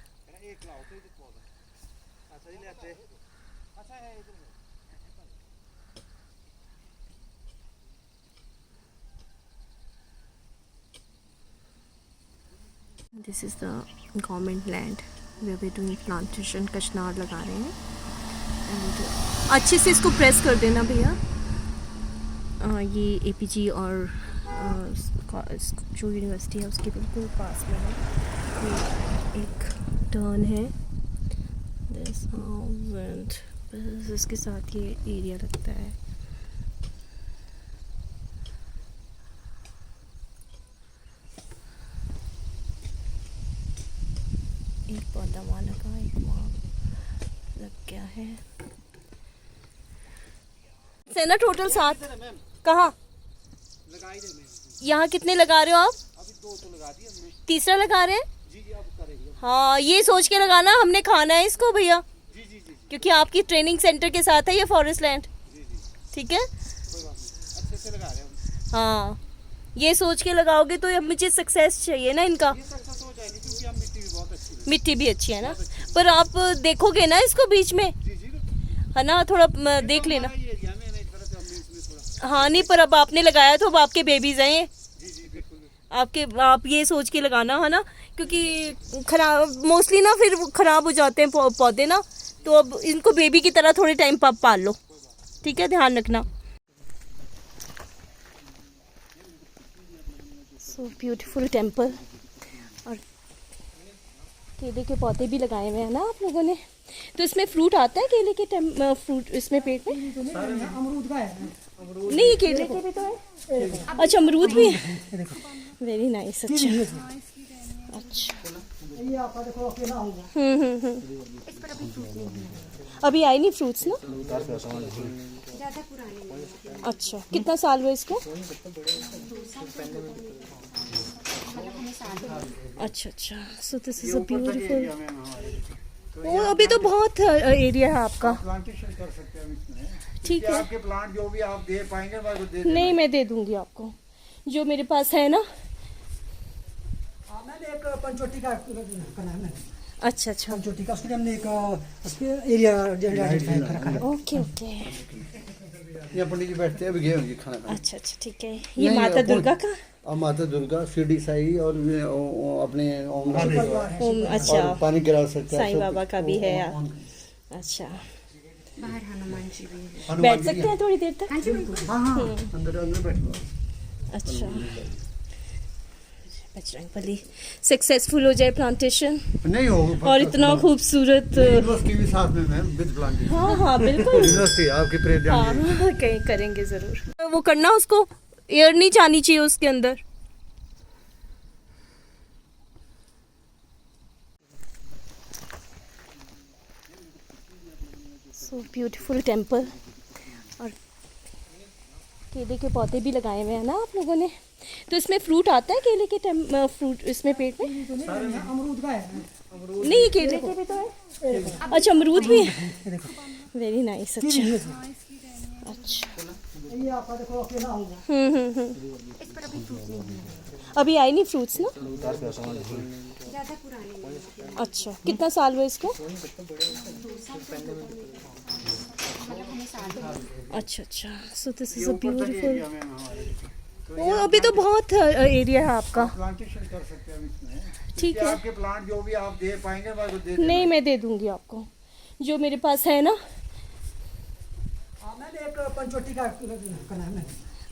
this is the government land way we doing plantation. कचनार लगा रहे हैं एंड अच्छे से इसको प्रेस कर देना भैया। ये एपीजी और जो यूनिवर्सिटी है उसके बिल्कुल पास में है। ये एक टर्न है, बस इसके साथ ये एरिया लगता है। एक पौधा वहाँ लगा, एक वहाँ लग गया है। से ना टोटल 7। कहाँ? यहाँ कितने लगा रहे हो आप? अभी 2 तो लगा दिए हमने। तीसरा लगा रहे हैं? जी अब करेंगे। हाँ, ये सोच के लगाना हमने खाना है इसको भैया, जी क्योंकि आपकी ट्रेनिंग सेंटर के साथ है ये फॉरेस्ट लैंड। ठीक है, कोई बात नहीं, अच्छे से लगा रहे हैं हम। हाँ, ये सोच के लगाओगे तो अब मुझे सक्सेस चाहिए ना इनका। ये सक्सेस हो जाएगी क्योंकि हम मिट्टी भी बहुत अच्छी है। मिट्टी भी अच्छी है ना, पर आप देखोगे ना इसको बीच में, जी है ना? थोड़ा देख लेना। ये एरिया में ना, इस तरह से हमने इसमें थोड़ा। हाँ नहीं, पर अब आपने लगाया तो अब आपके बेबीज हैं जी बिल्कुल। आप ये सोच के लगाना, है ना? क्योंकि खराब मोस्टली ना फिर खराब हो जाते हैं पौधे ना, तो अब इनको बेबी की तरह थोड़े टाइम पाल लो। ठीक है, ध्यान रखना। So beautiful temple. और केले के पौधे भी लगाए हुए हैं ना आप लोगों ने। तो इसमें फ्रूट आता है केले के फ्रूट इसमें पेट में? अमरूद का है। नहीं, ये केले के भी तो है। अच्छा, अमरूद भी है। Very nice. अच्छा, ये आपका देखो अकेला होगा। अभी आई नहीं फ्रूट्स ना? अच्छा, कितना साल हुआ इसको? अच्छा, सो दिस इज अ ब्यूटीफुल। वो अभी तो बहुत एरिया है आपका। प्लांटेशन कर सकते हैं हम इसमें। ठीक है, आपके प्लांट जो भी आप दे पाएंगे मैं वो दे देना। नहीं मैं दे दूंगी आपको जो मेरे पास है ना। मैंने एक पंचवटी का नाम है। अच्छा, पंचवटी का, उसके लिए हमने एक एरिया आइडेंटिफाई कर रखा है। ओके। ये पंडित जी बैठते हैं, अभी गए होंगे खाना खाने। अच्छा, ठीक है। ये माता दुर्गा का? और माता दुर्गा, शिरडी साई और अपने ओम। अच्छा, और पानी गिरा सकते हैं। साईं बाबा का भी है। अच्छा, बाहर हनुमान जी भी है। बैठ सकते हैं थोड़ी देर तक? हाँ अंदर बैठो। अच्छा, बजरंगबली सक्सेसफुल हो जाए प्लांटेशन नहीं होगा। और इतना खूबसूरत। यूनिवर्सिटी भी साथ में मैम, विद प्लांटेशन। हाँ बिल्कुल। यूनिवर्सिटी आपकी प्रेम। हाँ, कहीं करेंगे जरूर। वो करना, उसको एयर नहीं जानी चाहिए उसके अंदर। So beautiful temple. और केले के पौधे भी लगाए हुए हैं ना आप लोगों ने। तो इसमें फ्रूट आता है केले के फ्रूट इसमें पेट में? अमरूद का है। नहीं, ये केले के भी तो है। अच्छा, अमरूद भी है। Very nice. अच्छा, ये आपका देखो अकेला होगा। अभी आई नहीं फ्रूट्स ना? अच्छा, कितना साल हुआ इसको? अच्छा, सो दिस इज अ ब्यूटीफुल। वो अभी तो बहुत एरिया है आपका। प्लांटेशन कर सकते हैं हम इसमें। ठीक है, आपके प्लांट जो भी आप दे पाएंगे मैं वो दे देना। नहीं मैं दे दूंगी आपको जो मेरे पास है ना। मैंने एक पंचवटी का नाम है।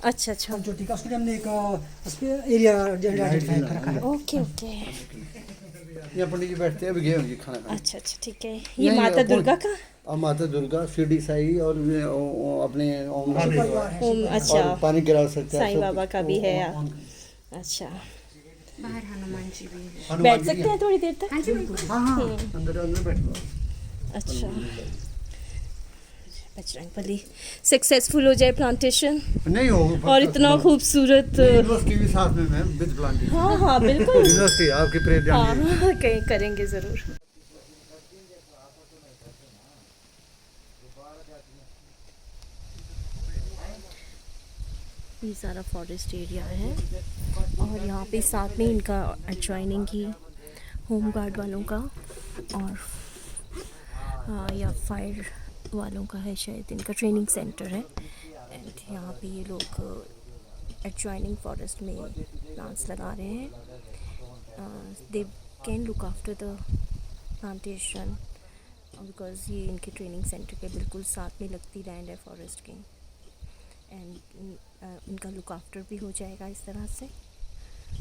अच्छा, पंचवटी का, उसके लिए हमने एक एरिया आइडेंटिफाई कर रखा है। ओके। ये पंडित जी बैठते हैं, अभी गए होंगे खाना खाने। अच्छा, ठीक है। ये माता दुर्गा का? और माता दुर्गा, शिरडी साई और अपने ओम अच्छा और पानी गिरा सकते हैं साईं बाबा का भी है। अच्छा बाहर हनुमान जी भी है। हनुमान बैठ जी सकते हैं थोड़ी देर तक? हाँ अंदर बैठो। अच्छा बजरंगबली सक्सेसफुल हो जाए प्लांटेशन नहीं होगा और इतना खूबसूरत। यूनिवर्सिटी भी साथ में मैम विद प्लांटेशन। हाँ हाँ बिल्कुल यूनिवर्सिटी आपकी प्रेयर जानिए। हाँ कहीं करेंगे ज़रूर। ये सारा फॉरेस्ट एरिया है और यहाँ पे साथ में इनका एडजॉइनिंग ही होम गार्ड वालों का और या फायर वालों का है शायद, इनका ट्रेनिंग सेंटर है। एंड यहाँ पे ये लोग एडजॉइनिंग फॉरेस्ट में प्लांट्स लगा रहे हैं। They can look after the plantation because ये इनके ट्रेनिंग सेंटर के बिल्कुल साथ में लगती लैंड है फॉरेस्ट की। एंड इनका लुक आफ्टर भी हो जाएगा इस तरह से।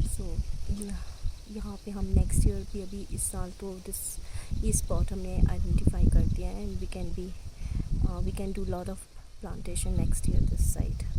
सो यहाँ पे हम नेक्स्ट ईयर भी, अभी इस साल तो ये स्पॉट हमने आइडेंटिफाई कर दिया है and we can do lot of plantation next year this side.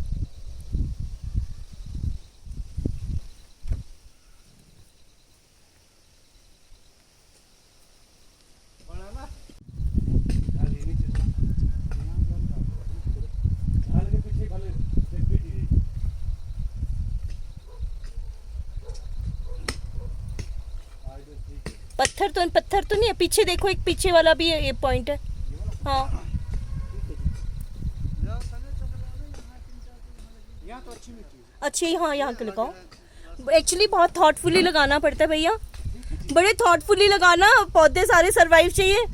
पत्थर तो नहीं है, पीछे देखो एक पीछे वाला भी ये पॉइंट है। हाँ अच्छी, हाँ यहाँ के लगाओ। एक्चुअली बहुत थॉटफुली लगाना पड़ता है भैया, बड़े थॉटफुली लगाना, पौधे सारे सरवाइव चाहिए।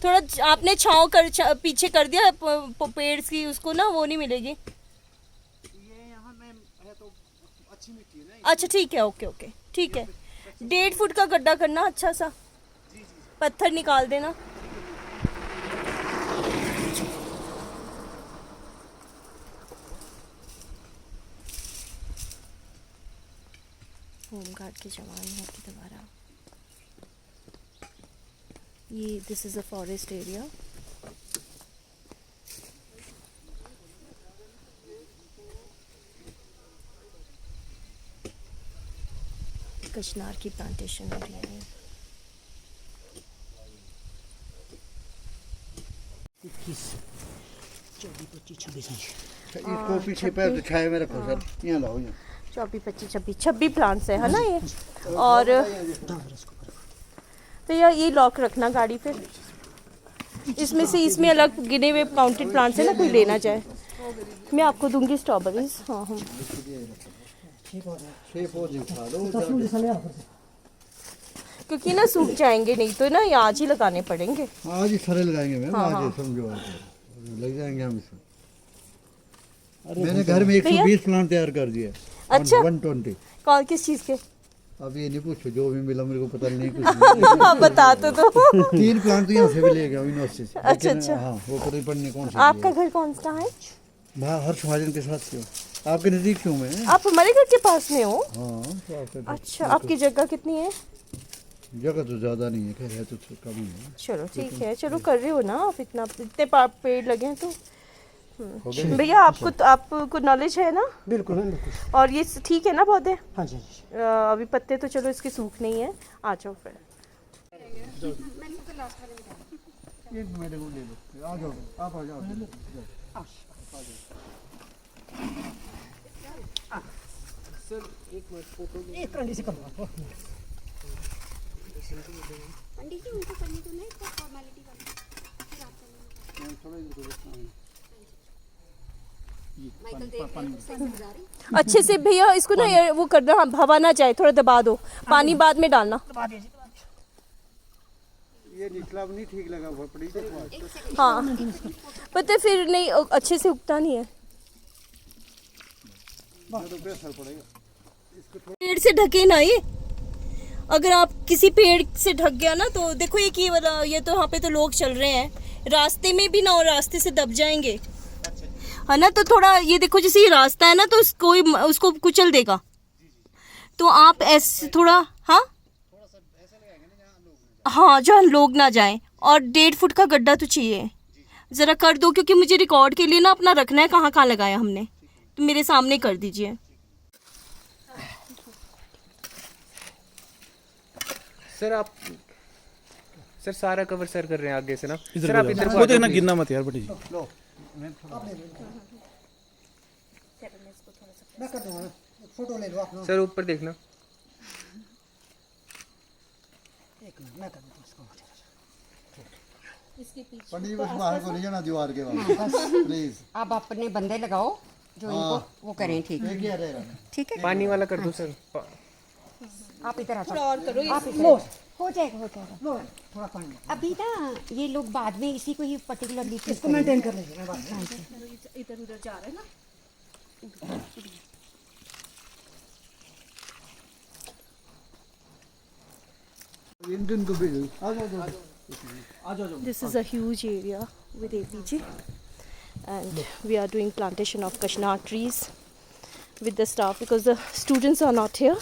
थोड़ा आपने छांव पीछे कर दिया पेड़ की, उसको ना वो नहीं मिलेगी। अच्छा ठीक है, ओके ओके ठीक है। 1.5 फुट का गड्ढा करना अच्छा सा, पत्थर निकाल देना। होमगार्ड के जवान यहाँ की दोबारा। ये this is a forest area. कचनार की प्लांटेशन हो रही है। इसको पीछे पैर तो छाया में रखो सर, यहाँ लाओ यहाँ। 24, 25, 26 प्लांट्स है ना ये। और तो ये लॉक रखना गाड़ी पे, इसमें से इसमें अलग गिने हुए काउंटेड प्लांट्स है ना, कोई लेना चाहे। मैं आपको दूंगी स्ट्रॉबेरीज। हाँ हाँ क्योंकि ना सूख जाएंगे, नहीं तो ना ये आज ही लगाने पड़ेंगे। आज ही सारे लगाएंगे मैम। हाँ, आज हाँ। ही समझो, आज लग जाएंगे हम इसमें। मैंने घर में 120 प्लांट तैयार कर दिए। अच्छा 120। कौन किस चीज़ के? अब ये नहीं पूछो, जो भी मिला मेरे को पता नहीं कुछ। आप बता तो दो। 3 प्लांट तो यहाँ से भी ले गया यूनिवर्सिटी से। अच्छा, लेकिन, अच्छा। हाँ वो पता पढ़ने कौन से आपका घर कौन सा है? वहाँ हर्ष महाजन के साथ से हो। आपके नजदीक क्यों मैं? आप हमारे घर के पास में हो? हाँ तो आपके अच्छा आपकी जगह कितनी है? जगह तो ज्यादा नहीं है, खैर है तो कम ही है। चलो ठीक है, चलो कर रहे हो ना आप, इतने पेड़ लगे हैं तो। हो गया? भैया आपको नॉलेज है ना? बिल्कुल मैम बिल्कुल। और ये ठीक है ना पौधे? हाँ जी हाँ जी। अभी पत्ते तो चलो इसके सूख नहीं है। आ जाओ फिर। ये मेरे को ले लो, आ जाओ आप, आ जाओ। एक ट्राली से कम पंडित जी उनको करने को नहीं, तो फॉर्मेलिटी वाली फिर आप करना। अच्छे से भैया इसको ना वो करना, हवा ना जाए, थोड़ा दबा दो, पानी बाद में डालना। ये निचला नहीं ठीक लगा, बहुत पड़ी। हाँ पता है फिर नहीं अच्छे से उगता नहीं है। पेड़ से ढके ना ये, अगर आप किसी पेड़ से ढक गया ना तो देखो ये तो यहाँ पे तो लोग चल रहे हैं, रास्ते में भी ना हो, रास्ते से दब जाएंगे है ना। तो थोड़ा ये देखो, जैसे ये रास्ता है ना तो उसको कुचल देगा, तो आप ऐसे थोड़ा, हाँ हाँ, जहाँ लोग ना जाएं, और 1.5 फुट का गड्ढा तो चाहिए, ज़रा कर दो, क्योंकि मुझे रिकॉर्ड के लिए ना अपना रखना है कहाँ कहाँ लगाया हमने, तो मेरे सामने कर दीजिए। सर आप सर सारा कवर सर कर रहे हैं आगे से ना, इधर सर आप इधर वो देखना गिरना मत यार बेटी जी। मैं कर दूंगा ना, फोटो ले लो आप लोग। सर ऊपर देखना। एक मिनट मैं कर दूंगा इसको। पंडित जी बस बाहर को नहीं जाना दीवार के बाद प्लीज। अब अपने बंदे लगाओ जो इनको वो करें, ठीक है? क्या रहेगा? ठीक है, पानी वाला कर दो सर। आप इधर आ थोड़ा और करो, आप इधर लो हो जाएगा, हो जाएगा। लो थोड़ा पानी अभी ना ये लोग बाद में इसी को ही पर्टिकुलरली इसको मेंटेन कर लीजिए, मैं बात इधर उधर जा रहा है ना। इंडियन को भी आ जाओ। This is a huge area with APG, and we are doing plantation of Kashnar trees with the staff because the students are not here.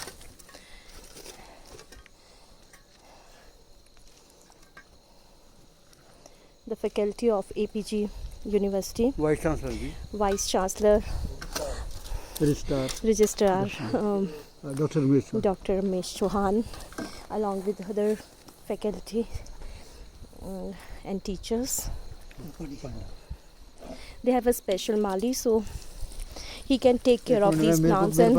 The faculty of APG University, vice chancellor ji, Vice Chancellor, Registrar, doctor Ramesh Dr. Ramesh Chauhan, along with other faculty and teachers. They have a special Mali, so he can take care of these plants. And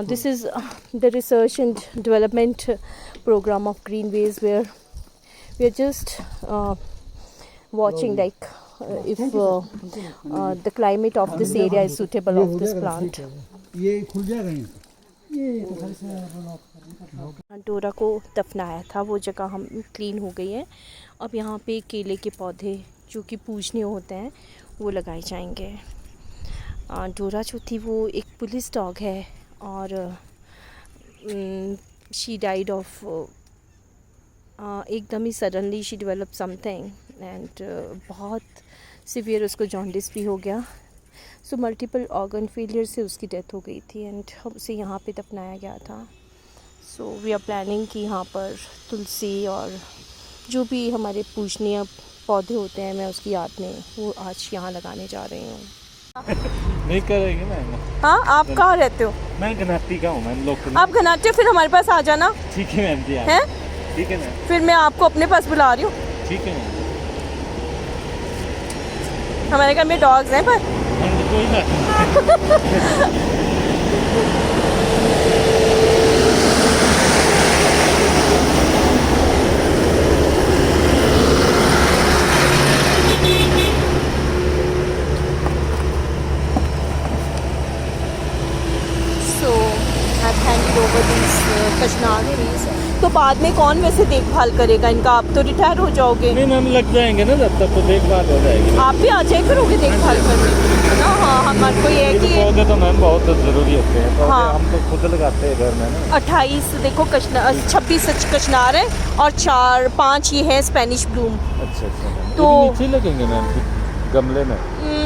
this is the research and development program of Greenways, where we are just watching like if the climate of this area is suitable of this plant. ये खुल जाएगा यहाँ डोरा को दफनाया था, वो जगह हम क्लीन हो गई है। अब यहाँ पे केले के पौधे जो कि पूजनीय होते हैं वो लगाए जाएंगे। डोरा जो थी वो एक पुलिस डॉग है, और शी डाइड ऑफ एकदम ही suddenly she develop something, and बहुत सीवियर उसको जॉन्डिस भी हो गया। सो मल्टीपल ऑर्गन फेलियर से उसकी डेथ हो गई थी, एंड उसे यहाँ पे दफनाया गया था। सो वी आर प्लानिंग कि यहाँ पर तुलसी और जो भी हमारे पूजनीय पौधे होते हैं, मैं उसकी याद में वो आज यहाँ लगाने जा रही हूँ। नहीं करेंगे मैम। हाँ, आप कहाँ रहते हो? मैं घनाटी का हूँ मैम, लोकल। आप घनाटी, फिर हमारे पास आ जाना। ठीक है मैम जी। हैं? ठीक है मैम। फिर मैं आपको अपने पास बुला रही हूँ। ठीक है मैम। हमारे घर में डॉग्स हैं पर कोई बात कशनार ट्रीज। तो बाद में कौन वैसे देखभाल करेगा इनका? आप तो रिटायर हो जाओगे। नहीं मैम, लग जाएंगे ना, जब तक तो देखभाल हो जाएगी। आप भी आ जाए करोगे देखभाल करने, है ना? हाँ, हमारे को ये है कि पौधे तो मैम बहुत ज़रूरी होते हैं। हाँ, हम तो खुद लगाते हैं घर में ना। 28 देखो कशनार, 26 कशनार है और 4-5 ये है स्पेनिश ब्लूम। अच्छा। तो नीचे लगेंगे मैम गमले में?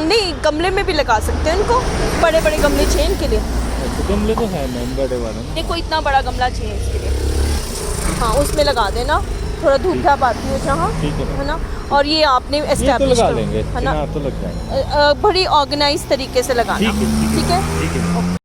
नहीं, गमले में भी लगा सकते हैं इनको, बड़े बड़े गमले चाहिए इनके लिए। अच्छा, गमले तो है मैम बड़े वाले। देखो इतना बड़ा गमला चाहिए इसके लिए। हाँ, उसमें लगा देना, थोड़ा धूप धाप आती हो जहाँ, है ना? और ये आपने एस्टैब्लिश लगा देंगे, है ना? तो लग जाएंगे। बड़ी ऑर्गेनाइज तरीके से लगाना। ठीक है। ठीक है।